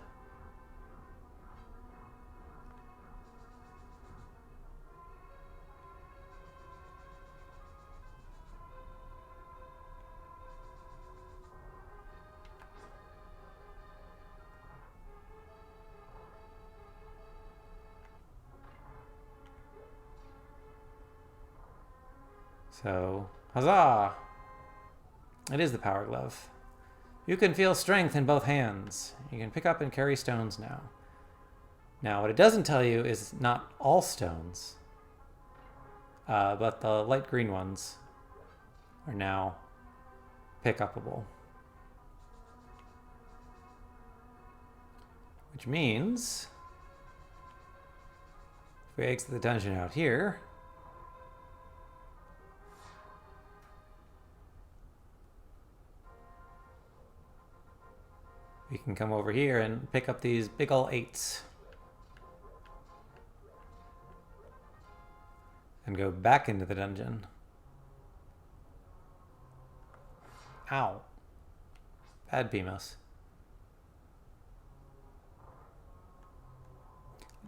So, huzzah! It is the power glove. You can feel strength in both hands. You can pick up and carry stones now. Now, what it doesn't tell you is not all stones, but the light green ones are now pick-upable. Which means, if we exit the dungeon out here, we can come over here and pick up these big ol' 8s. And go back into the dungeon. Ow. Bad PMOS.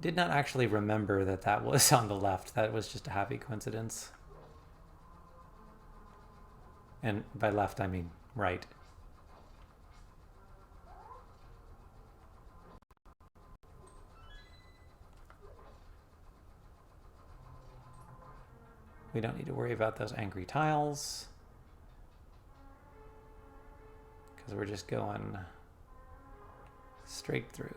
Did not actually remember that that was on the left. That was just a happy coincidence. And by left, I mean right. We don't need to worry about those angry tiles, because we're just going straight through.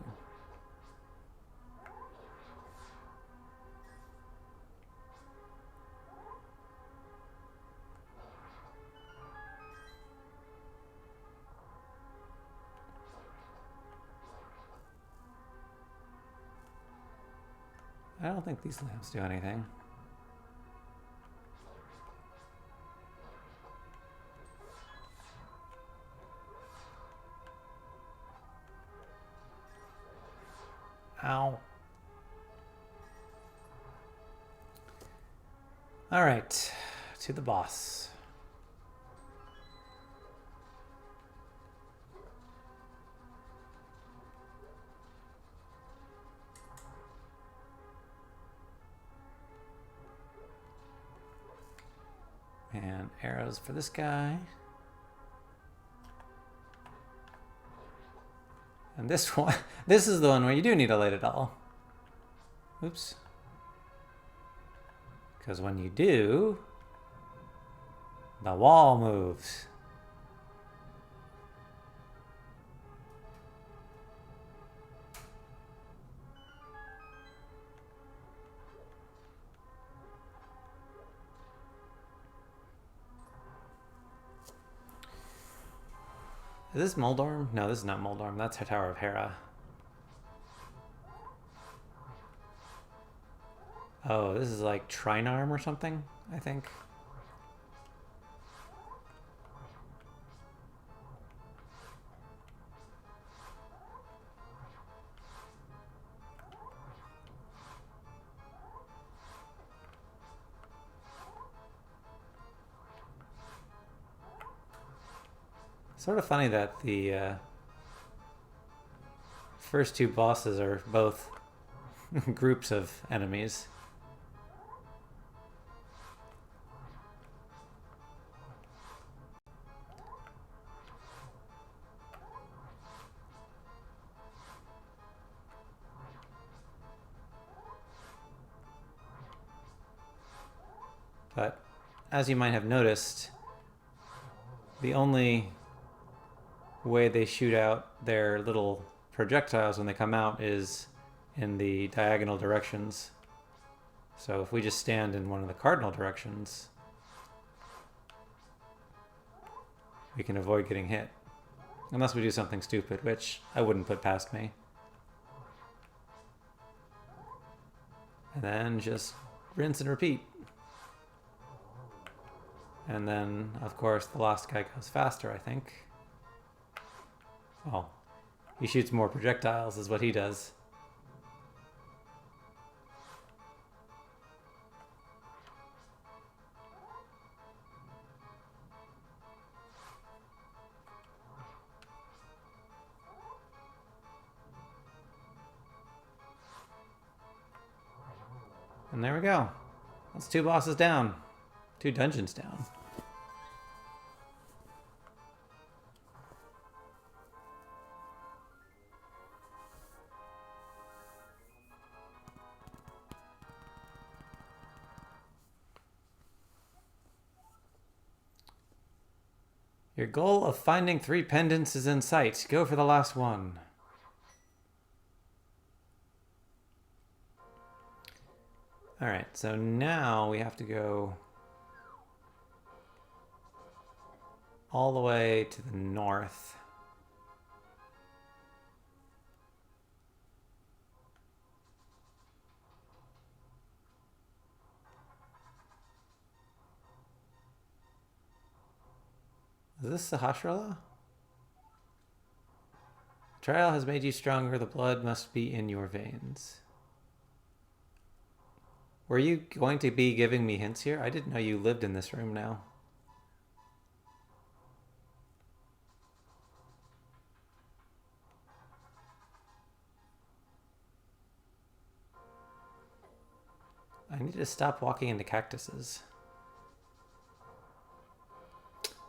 I don't think these lamps do anything. Ow. All right, to the boss. And arrows for this guy. And this one, this is the one where you do need to light it all. Oops. Because when you do, the wall moves. Is this Moldorm? No, this is not Moldorm. That's the Tower of Hera. Oh, this is like Trinarm or something, I think. Sort of funny that the first two bosses are both groups of enemies. But as you might have noticed, the only way they shoot out their little projectiles when they come out is in the diagonal directions. So if we just stand in one of the cardinal directions, we can avoid getting hit. Unless we do something stupid, which I wouldn't put past me. And then just rinse and repeat. And then, of course, the last guy goes faster, I think. Oh, he shoots more projectiles is what he does. And there we go. That's 2 bosses down. 2 dungeons down. Your goal of finding 3 pendants is in sight. Go for the last one. Alright, so now we have to go all the way to the north. Is this Sahasrara? Trial has made you stronger. The blood must be in your veins. Were you going to be giving me hints here? I didn't know you lived in this room now. I need to stop walking into cactuses.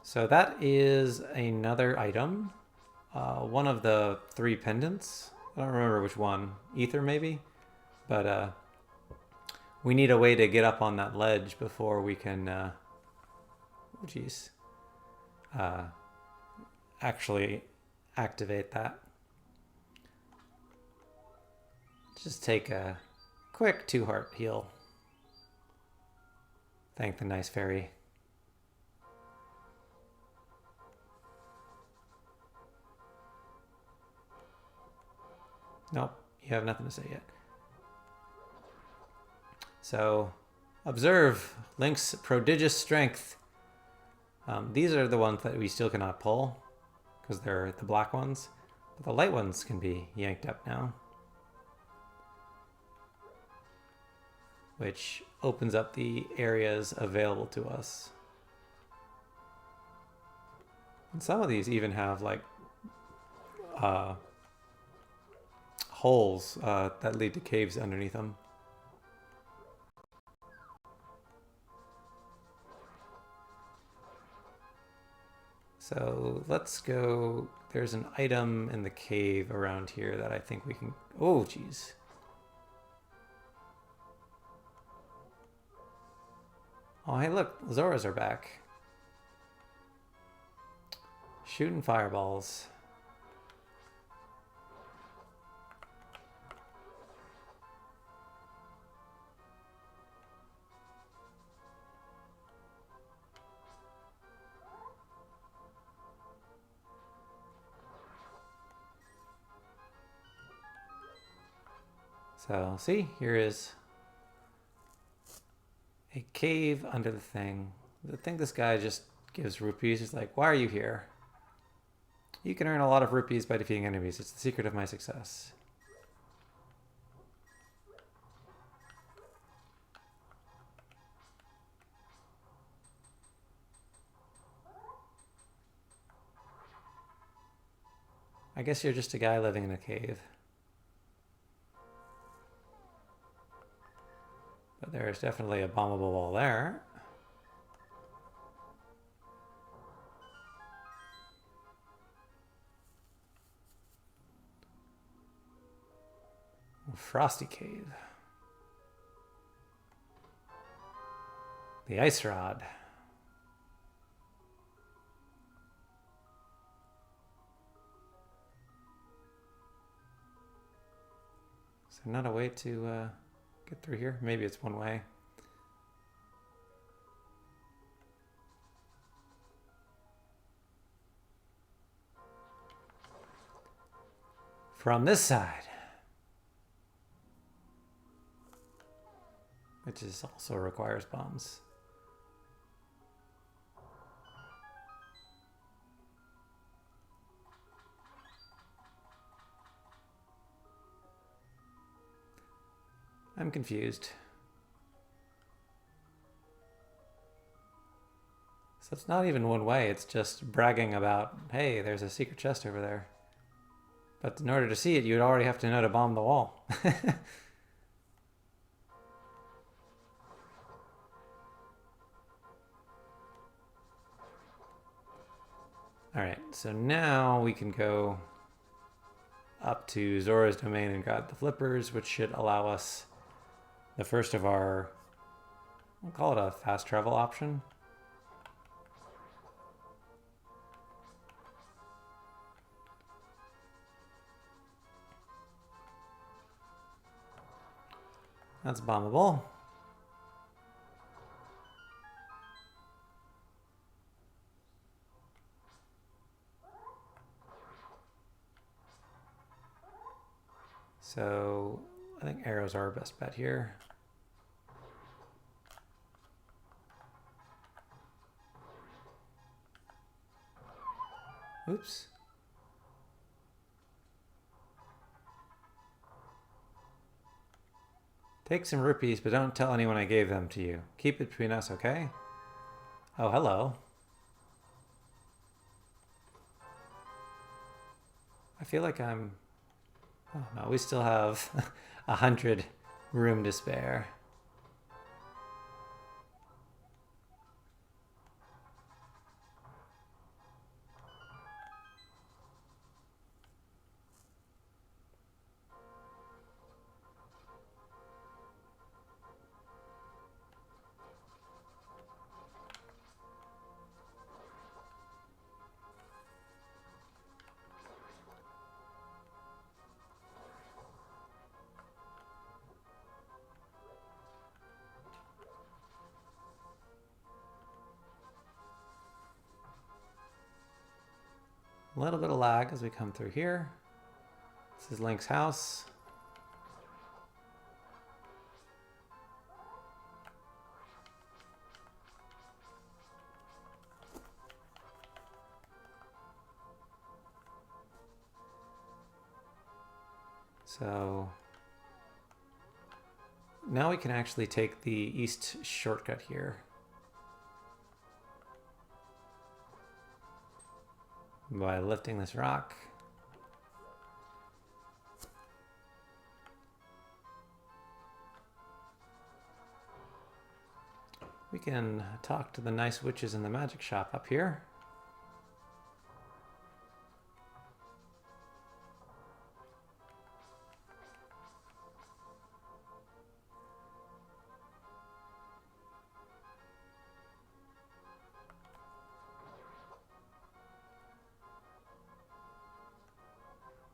So that is another item. One of the 3 pendants. I don't remember which one. Ether maybe? But we need a way to get up on that ledge before we can actually activate that. Just take a quick 2 heart heal. Thank the nice fairy. Nope, you have nothing to say yet. So, observe Link's prodigious strength. These are the ones that we still cannot pull, because they're the black ones. But the light ones can be yanked up now. Which opens up the areas available to us. And some of these even have like holes that lead to caves underneath them. So let's go. There's an item in the cave around here that I think we can. Oh, geez. Oh, hey, look, Zoras are back. Shooting fireballs. So, see, here is a cave under the thing. I think this guy just gives rupees. He's like, why are you here? You can earn a lot of rupees by defeating enemies. It's the secret of my success. I guess you're just a guy living in a cave. But there's definitely a bombable wall there. Frosty Cave. The ice rod. Is there not a way to get through here? Maybe it's one way. From this side. Which is also requires bombs. I'm confused. So it's not even one way, it's just bragging about, hey, there's a secret chest over there. But in order to see it, you'd already have to know to bomb the wall. Alright, so now we can go up to Zora's domain and grab the flippers, which should allow us the first of our, we'll call it a fast travel option. That's bombable. So I think arrows are our best bet here. Oops. Take some rupees, but don't tell anyone I gave them to you. Keep it between us, okay? Oh, hello. I feel like I'm... Oh no, we still have 100 room to spare. A little bit of lag as we come through here. This is Link's house. So now we can actually take the east shortcut here. By lifting this rock. We can talk to the nice witches in the magic shop up here.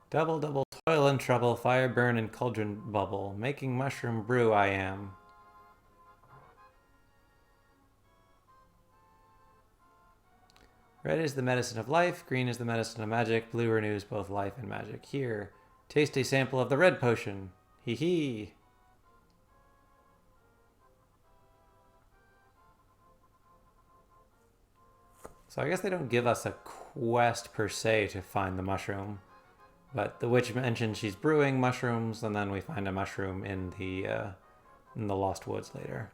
Double, double, toil and trouble, fire burn and cauldron bubble. Making mushroom brew I am. Red is the medicine of life, green is the medicine of magic, blue renews both life and magic. Here, taste a sample of the red potion. Hee hee. So I guess they don't give us a quest per se to find the mushroom. But the witch mentioned she's brewing mushrooms, and then we find a mushroom in the Lost Woods later.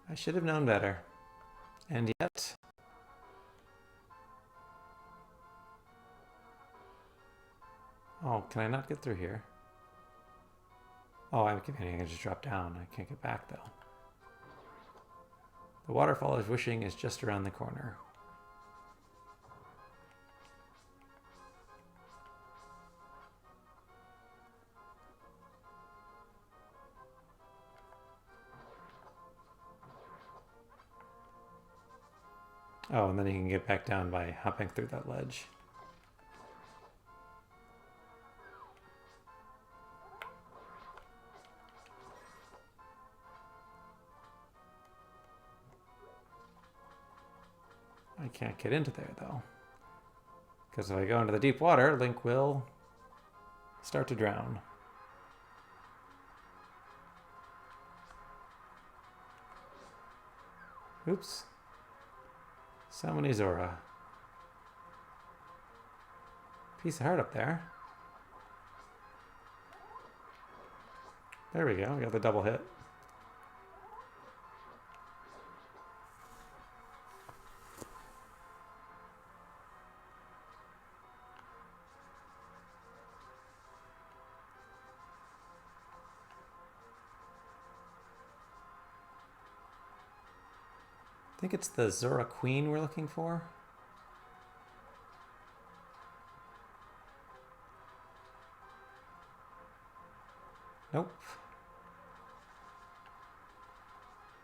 I should have known better. And yet... Oh, can I not get through here? Oh, I can just drop down. I can't get back, though. The waterfall of wishing is just around the corner. Oh, and then you can get back down by hopping through that ledge. I can't get into there, though. Because if I go into the deep water, Link will start to drown. Oops. So many Zora. Piece of heart up there. There we go. We got the double hit. I think it's the Zora Queen we're looking for. Nope.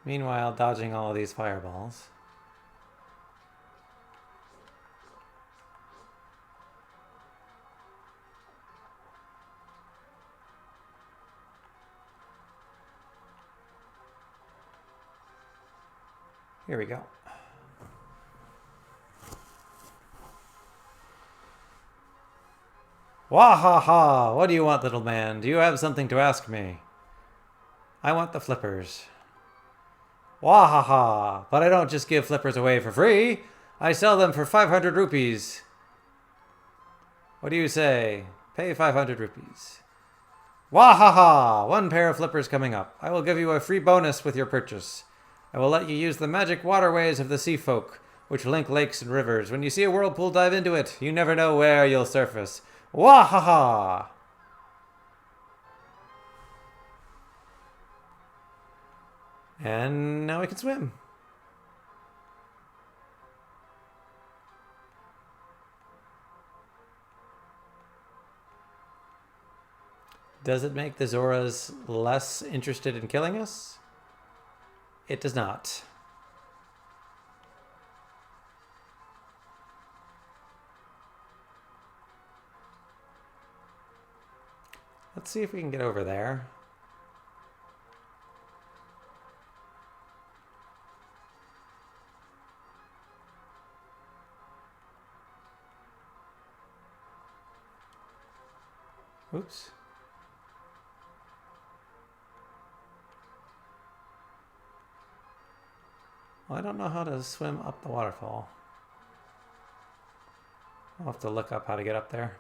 Meanwhile, dodging all of these fireballs. Here we go. Wahaha! What do you want, little man? Do you have something to ask me? I want the flippers. Wahaha! But I don't just give flippers away for free. I sell them for 500 rupees. What do you say? Pay 500 rupees. Wahaha! 1 pair of flippers coming up. I will give you a free bonus with your purchase. I will let you use the magic waterways of the sea folk, which link lakes and rivers. When you see a whirlpool, dive into it. You never know where you'll surface. Wahaha! And now we can swim. Does it make the Zoras less interested in killing us? It does not. Let's see if we can get over there. Oops. Well, I don't know how to swim up the waterfall. I'll have to look up how to get up there.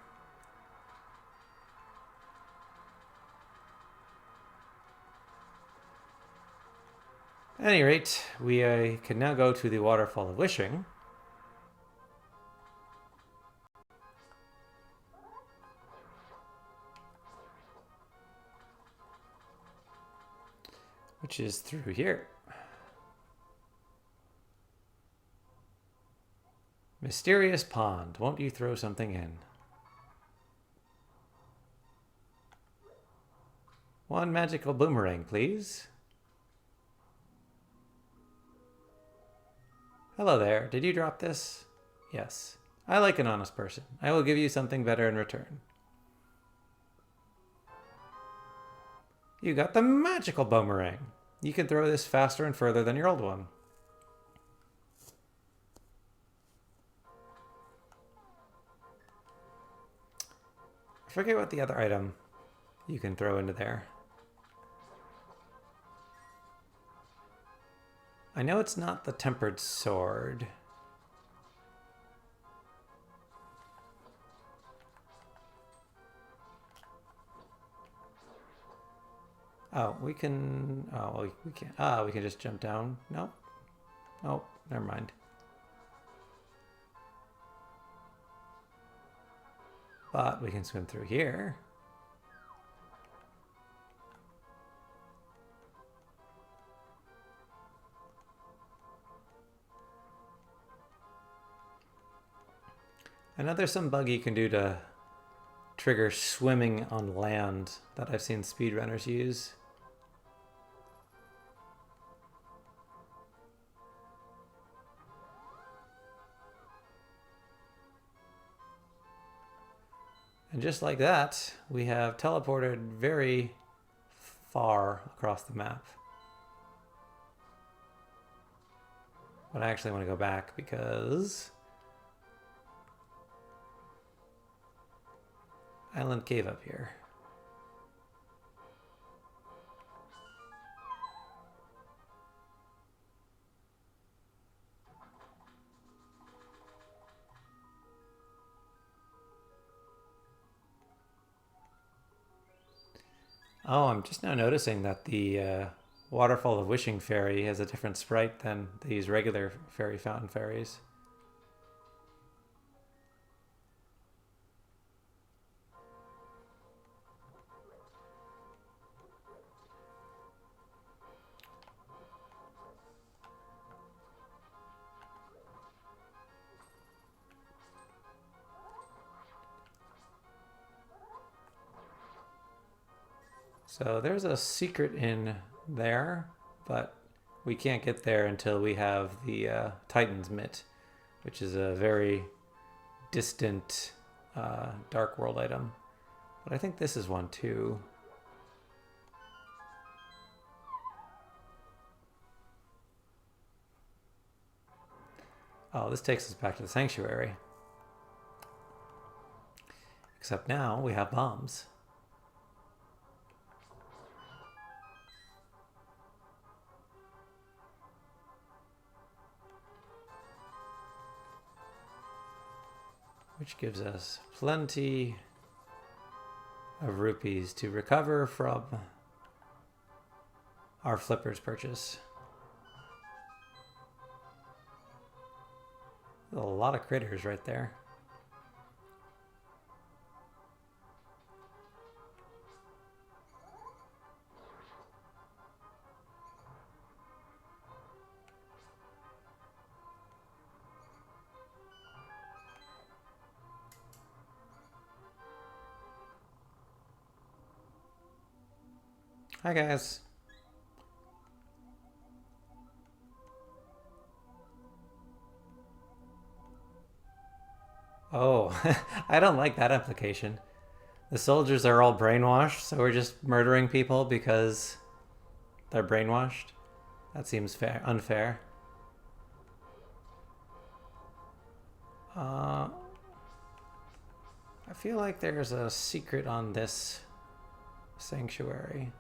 At any rate, we can now go to the Waterfall of Wishing. Which is through here. Mysterious pond. Won't you throw something in? 1 magical boomerang, please. Hello there. Did you drop this? Yes. I like an honest person. I will give you something better in return. You got the magical boomerang. You can throw this faster and further than your old one. I forget what the other item you can throw into there. I know it's not the tempered sword. Oh, we can... Oh, well, we can't. Ah, we can just jump down. Nope. Nope, never mind. But we can swim through here. I know there's some bug you can do to trigger swimming on land that I've seen speedrunners use. And just like that, we have teleported very far across the map. But I actually want to go back because Island Cave up here. Oh, I'm just now noticing that the Waterfall of Wishing Fairy has a different sprite than these regular fairy fountain fairies. So there's a secret in there, but we can't get there until we have the Titan's Mitt, which is a very distant Dark World item. But I think this is one too. Oh, this takes us back to the sanctuary. Except now we have bombs. Which gives us plenty of rupees to recover from our flippers purchase. A lot of critters right there. Hi guys. Oh, I don't like that implication. The soldiers are all brainwashed, so we're just murdering people because they're brainwashed? That seems unfair. I feel like there's a secret on this sanctuary.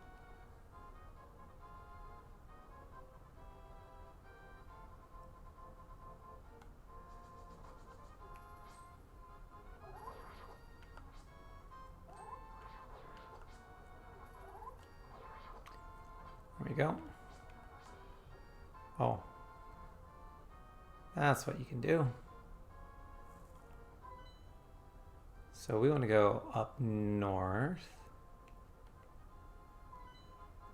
There we go. Oh. That's what you can do. So we want to go up north.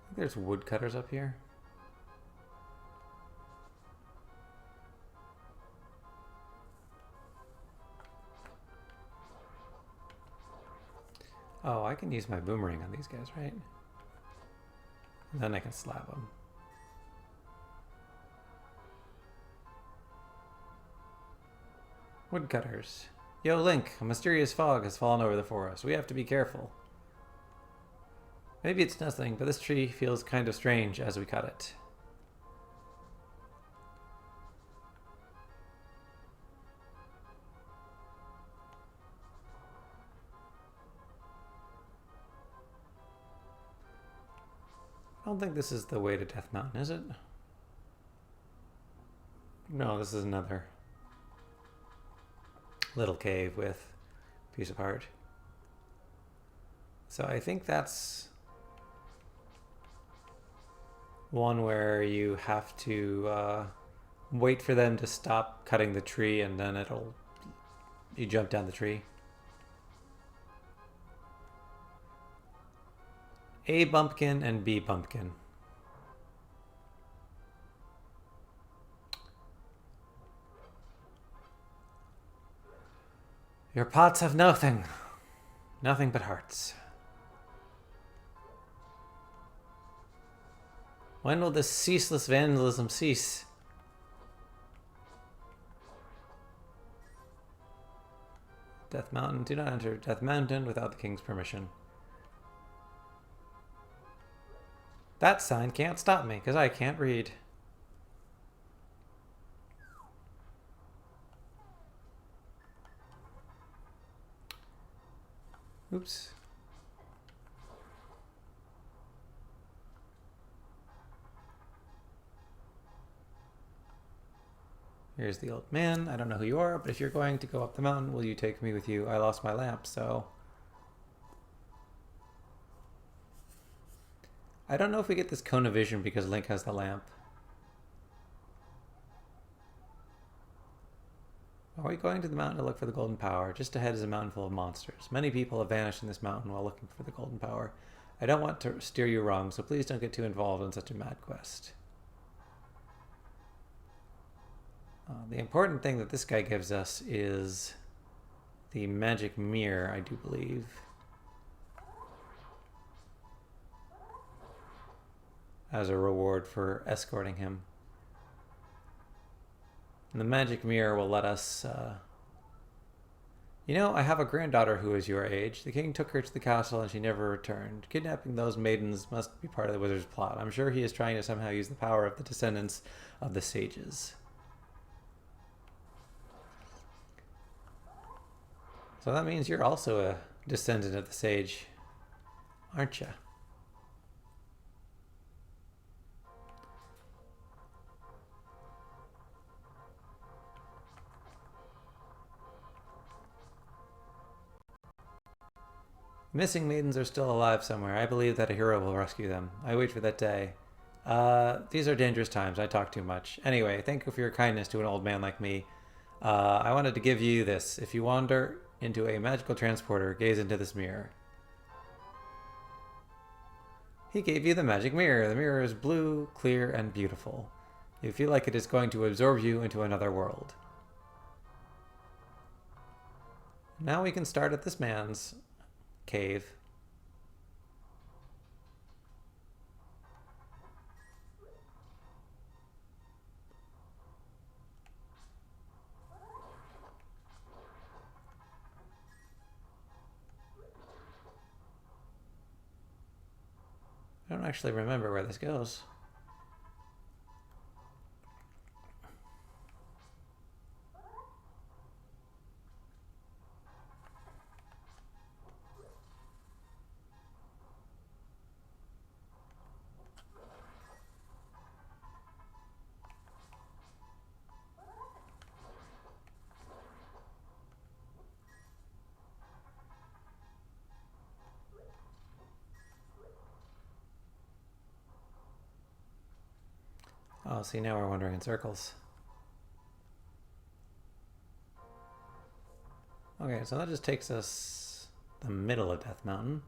I think there's woodcutters up here. Oh, I can use my boomerang on these guys, right? And then I can slap them. Woodcutters. Yo, Link, a mysterious fog has fallen over the forest. We have to be careful. Maybe it's nothing, but this tree feels kind of strange as we cut it. I don't think this is the way to Death Mountain, is it? No, this is another little cave with a piece of heart. So I think that's one where you have to wait for them to stop cutting the tree and then you jump down the tree. A bumpkin and B bumpkin. Your pots have nothing but hearts. When will this ceaseless vandalism cease? Death Mountain. Do not enter Death Mountain without the king's permission. That sign can't stop me because I can't read. Oops. Here's the old man. I don't know who you are, but if you're going to go up the mountain, will you take me with you? I lost my lamp, so... I don't know if we get this cone of vision because Link has the lamp. Are we going to the mountain to look for the golden power? Just ahead is a mountain full of monsters. Many people have vanished in this mountain while looking for the golden power. I don't want to steer you wrong, so please don't get too involved in such a mad quest. The important thing that this guy gives us is the magic mirror, I do believe. As a reward for escorting him. And the magic mirror will let us... You know, I have a granddaughter who is your age. The king took her to the castle and she never returned. Kidnapping those maidens must be part of the wizard's plot. I'm sure he is trying to somehow use the power of the descendants of the sages. So that means you're also a descendant of the sage, aren't you? Missing maidens are still alive somewhere. I believe that a hero will rescue them. I wait for that day. These are dangerous times. I talk too much. Anyway, thank you for your kindness to an old man like me. I wanted to give you this. If you wander into a magical transporter, gaze into this mirror. He gave you the magic mirror. The mirror is blue, clear, and beautiful. You feel like it is going to absorb you into another world. Now we can start at this man's cave. I don't actually remember where this goes. Oh, see, now we're wandering in circles. Okay, so that just takes us the middle of Death Mountain.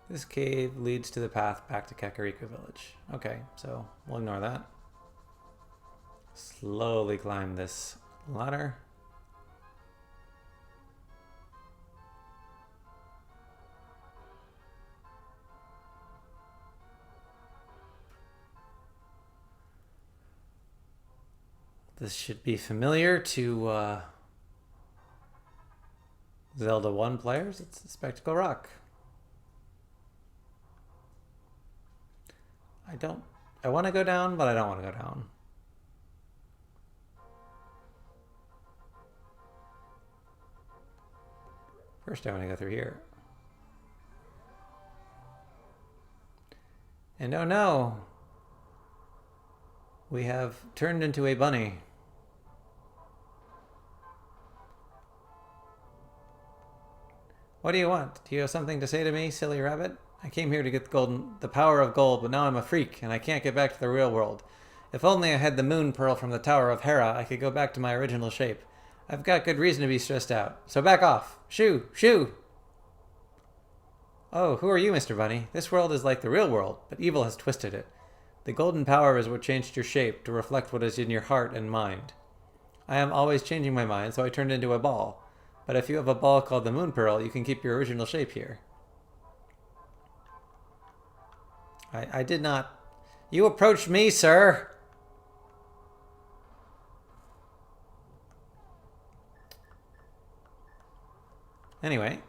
This cave leads to the path back to Kakariko Village. Okay, so we'll ignore that. Slowly climb this ladder. This should be familiar to Zelda 1 players. It's the Spectacle Rock. I want to go down, but I don't want to go down. First I want to go through here. And oh no! We have turned into a bunny. What do you want? Do you have something to say to me, silly rabbit? I came here to get the power of gold, but now I'm a freak, and I can't get back to the real world. If only I had the moon pearl from the Tower of Hera, I could go back to my original shape. I've got good reason to be stressed out, so back off. Shoo! Shoo! Oh, who are you, Mr. Bunny? This world is like the real world, but evil has twisted it. The golden power is what changed your shape to reflect what is in your heart and mind. I am always changing my mind, so I turned into a ball. But if you have a ball called the Moon Pearl, you can keep your original shape here. I did not... You approached me, sir! Anyway.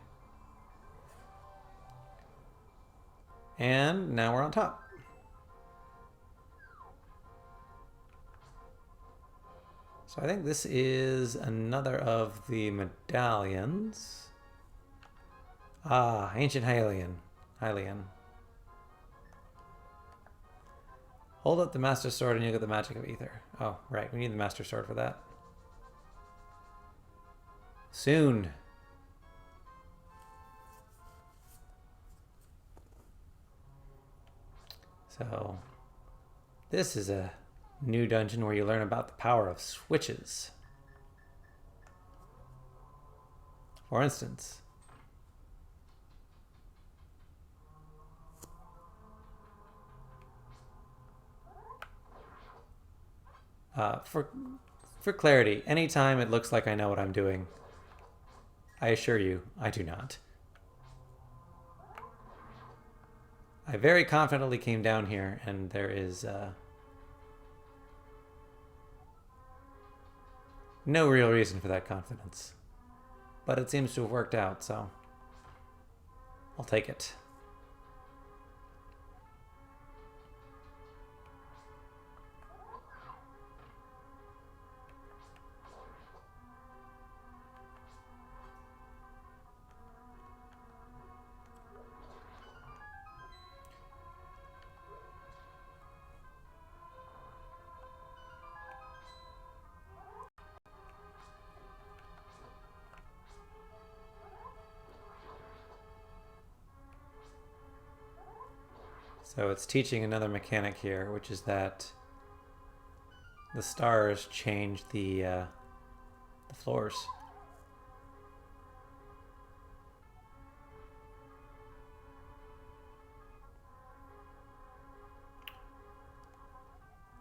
And now we're on top. So I think this is another of the medallions. Ah, ancient Hylian. Hold up the Master Sword and you'll get the magic of ether. Oh, right. We need the Master Sword for that. Soon. So, this is a new dungeon where you learn about the power of switches. For instance, for clarity, anytime it looks like I know what I'm doing, I assure you, I do not. I very confidently came down here, and there is no real reason for that confidence. But it seems to have worked out, so I'll take it. So it's teaching another mechanic here, which is that the stars change the floors.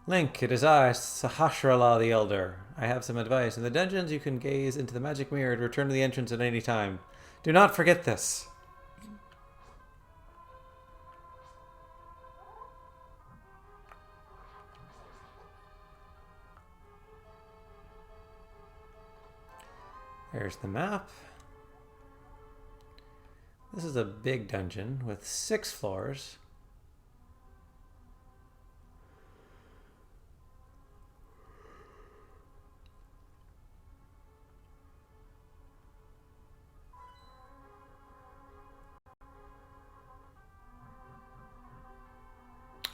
Link, it is I, Sahasrahla the Elder. I have some advice. In the dungeons, you can gaze into the magic mirror and return to the entrance at any time. Do not forget this. There's the map. This is a big dungeon with 6 floors.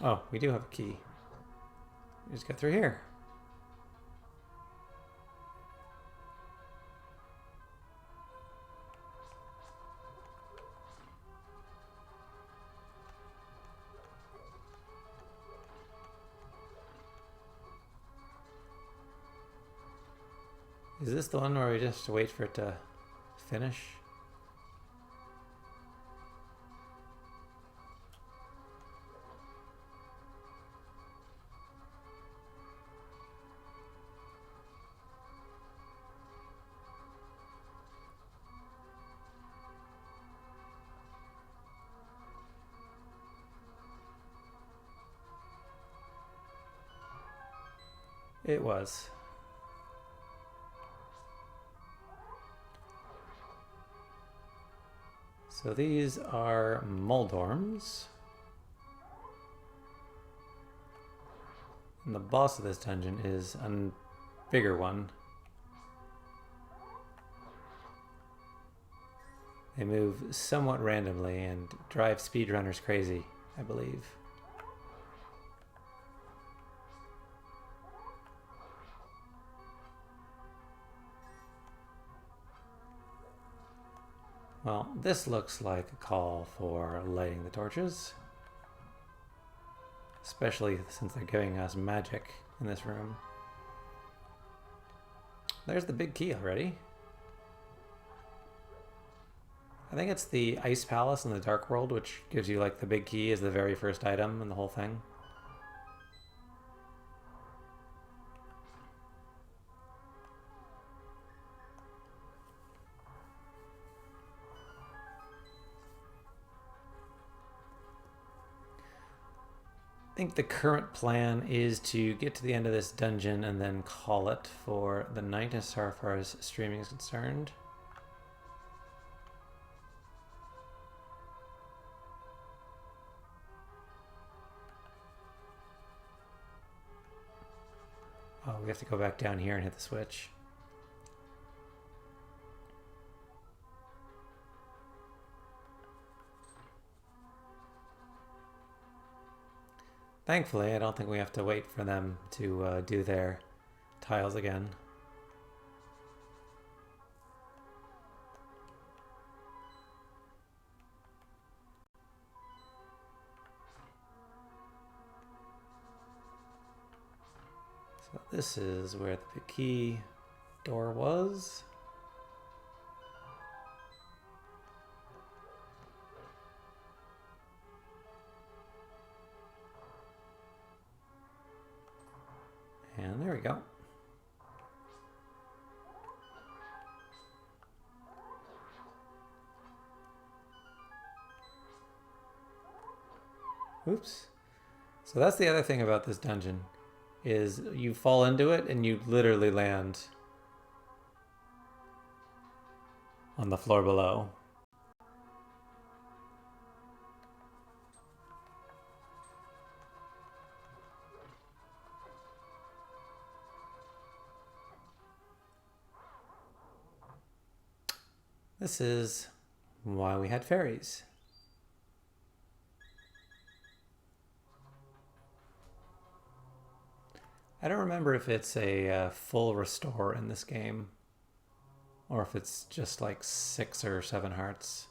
Oh, we do have a key. We just go through here. Is this the one where we just wait for it to finish? It was. So these are Moldorms. And the boss of this dungeon is a bigger one. They move somewhat randomly and drive speedrunners crazy, I believe. Well, this looks like a call for lighting the torches. Especially since they're giving us magic in this room. There's the big key already. I think it's the Ice Palace in the Dark World, which gives you like the big key as the very first item in the whole thing. think the current plan is to get to the end of this dungeon and then call it for the night as far as streaming is concerned. Oh, we have to go back down here and hit the switch. Thankfully, I don't think we have to wait for them to do their tiles again. So this is where the key door was. And there we go. Oops. So that's the other thing about this dungeon, is you fall into it and you literally land on the floor below. This is why we had fairies. I don't remember if it's a full restore in this game, or if it's just like 6 or 7 hearts.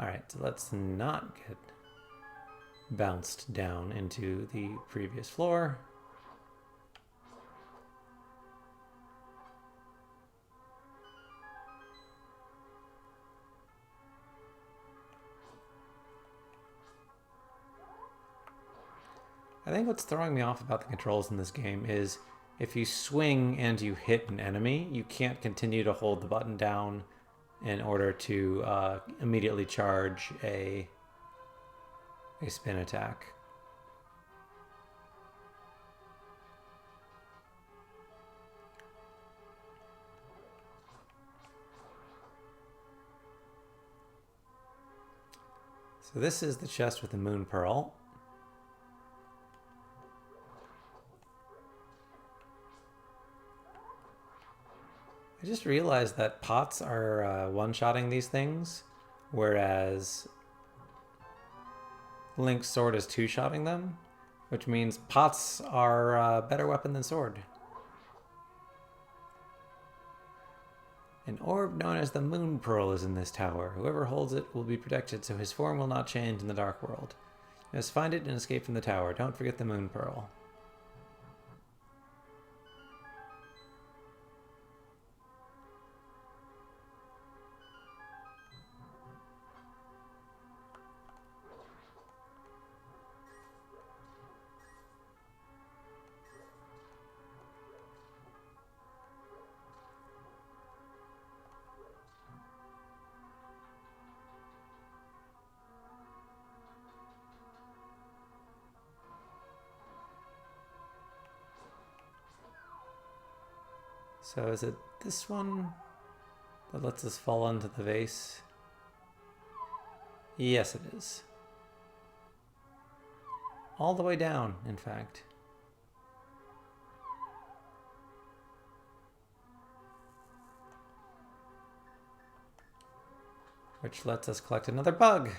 Alright, so let's not get bounced down into the previous floor. I think what's throwing me off about the controls in this game is if you swing and you hit an enemy, you can't continue to hold the button down in order to immediately charge a spin attack. So this is the chest with the moon pearl. I just realized that pots are one-shotting these things, whereas Link's sword is two-shotting them, which means pots are a better weapon than sword. An orb known as the Moon Pearl is in this tower. Whoever holds it will be protected, so his form will not change in the Dark World. You must find it and escape from the tower. Don't forget the Moon Pearl. So is it this one that lets us fall into the vase? Yes, it is. All the way down, in fact. Which lets us collect another bug.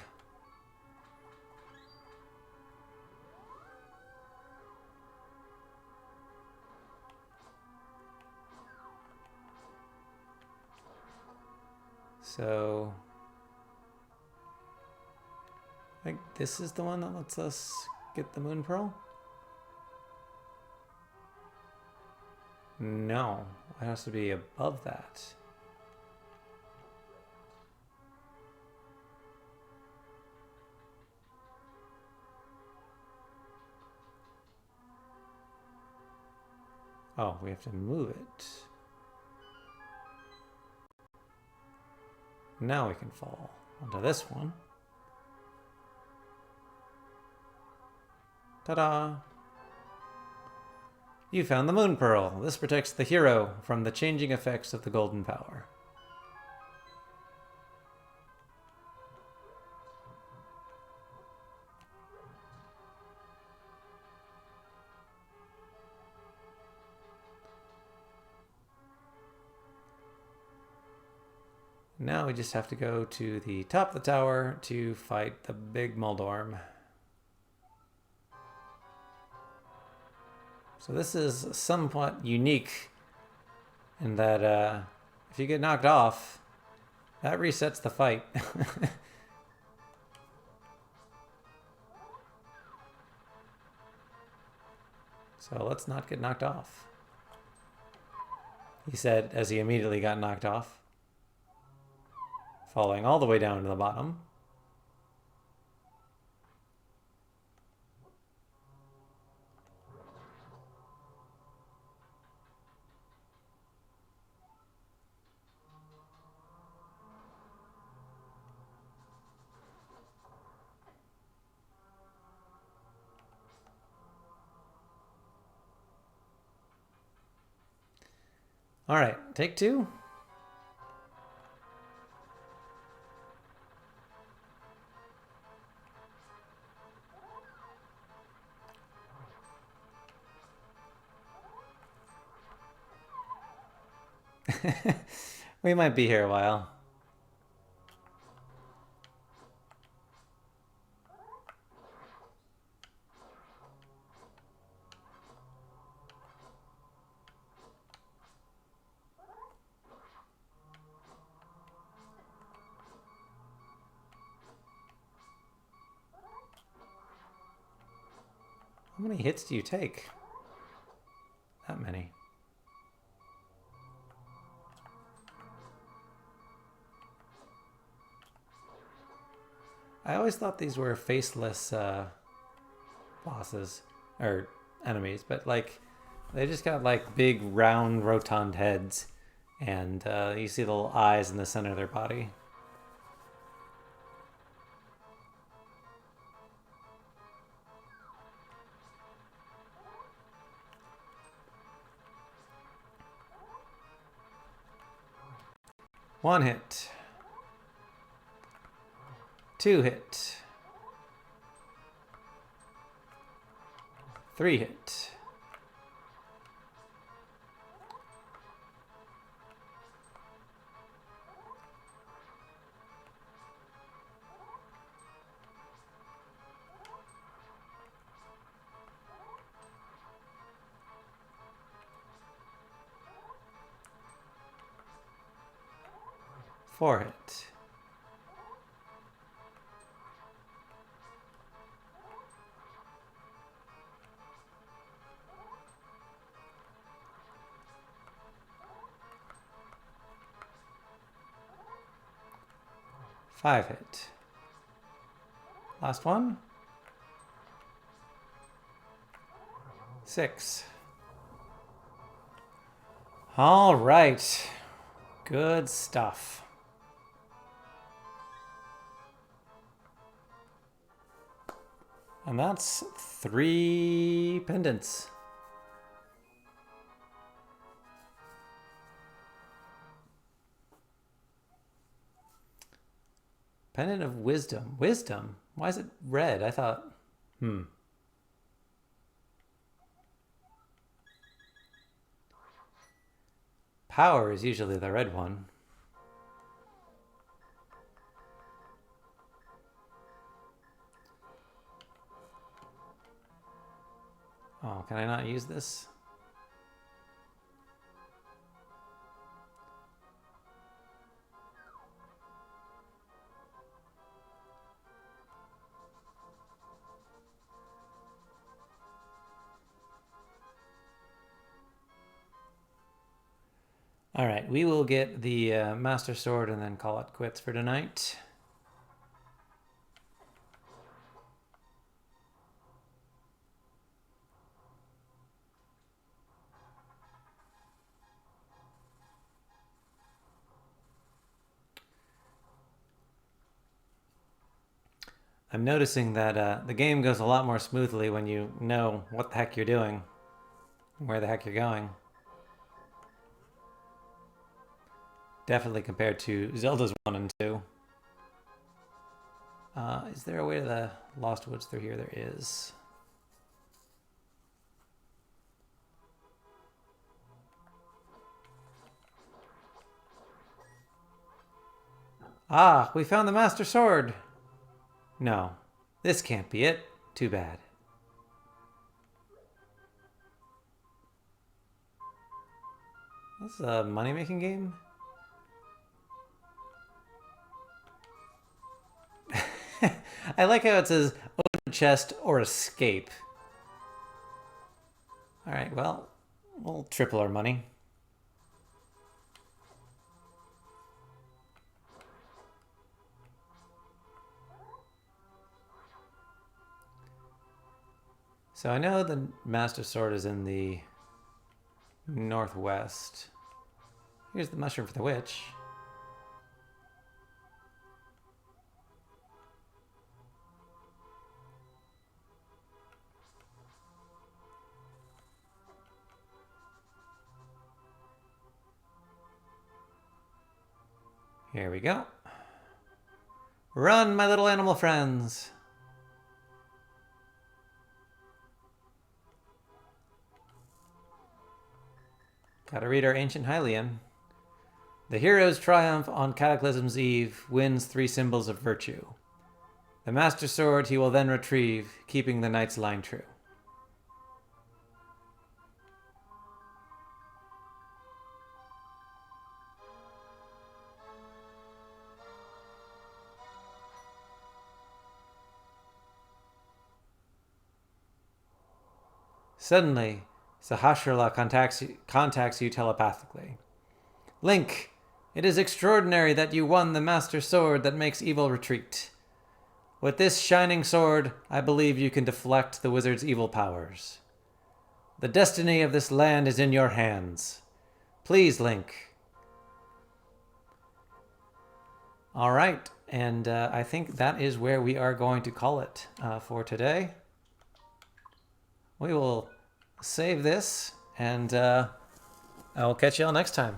So I think this is the one that lets us get the Moon Pearl? No, it has to be above that. Oh, we have to move it. Now we can fall onto this one. Ta-da! You found the Moon Pearl. This protects the hero from the changing effects of the Golden Power. Now we just have to go to the top of the tower to fight the big Moldorm. So this is somewhat unique in that if you get knocked off, that resets the fight. So let's not get knocked off, he said as he immediately got knocked off, falling all the way down to the bottom. All right, take two. We might be here a while. How many hits do you take? That many. I always thought these were faceless bosses, or enemies, but like they just got like big round rotund heads, and you see the little eyes in the center of their body. One hit. Two hit. Three hit. Four hit. Five hit. Last one. Six. All right. Good stuff. And that's 3 pendants. Pendant of Wisdom. Wisdom? Why is it red? I thought, Power is usually the red one. Oh, can I not use this? All right, we will get the Master Sword and then call it quits for tonight. I'm noticing that the game goes a lot more smoothly when you know what the heck you're doing, where the heck you're going. Definitely compared to Zelda's 1 and 2. Is there a way to the Lost Woods through here? There is. Ah, we found the Master Sword! No, this can't be it. Too bad. This is a money-making game? I like how it says open chest or escape. Alright, well, we'll triple our money. So I know the Master Sword is in the northwest. Here's the mushroom for the witch. Here we go. Run, my little animal friends! Gotta read our ancient Hylian. The hero's triumph on Cataclysm's eve wins 3 symbols of virtue. The Master Sword he will then retrieve, keeping the knight's line true. Suddenly, Sahasrara contacts you telepathically. Link, it is extraordinary that you won the Master Sword that makes evil retreat. With this shining sword, I believe you can deflect the wizard's evil powers. The destiny of this land is in your hands. Please, Link. All right, and I think that is where we are going to call it for today. We will save this, and I will catch y'all next time.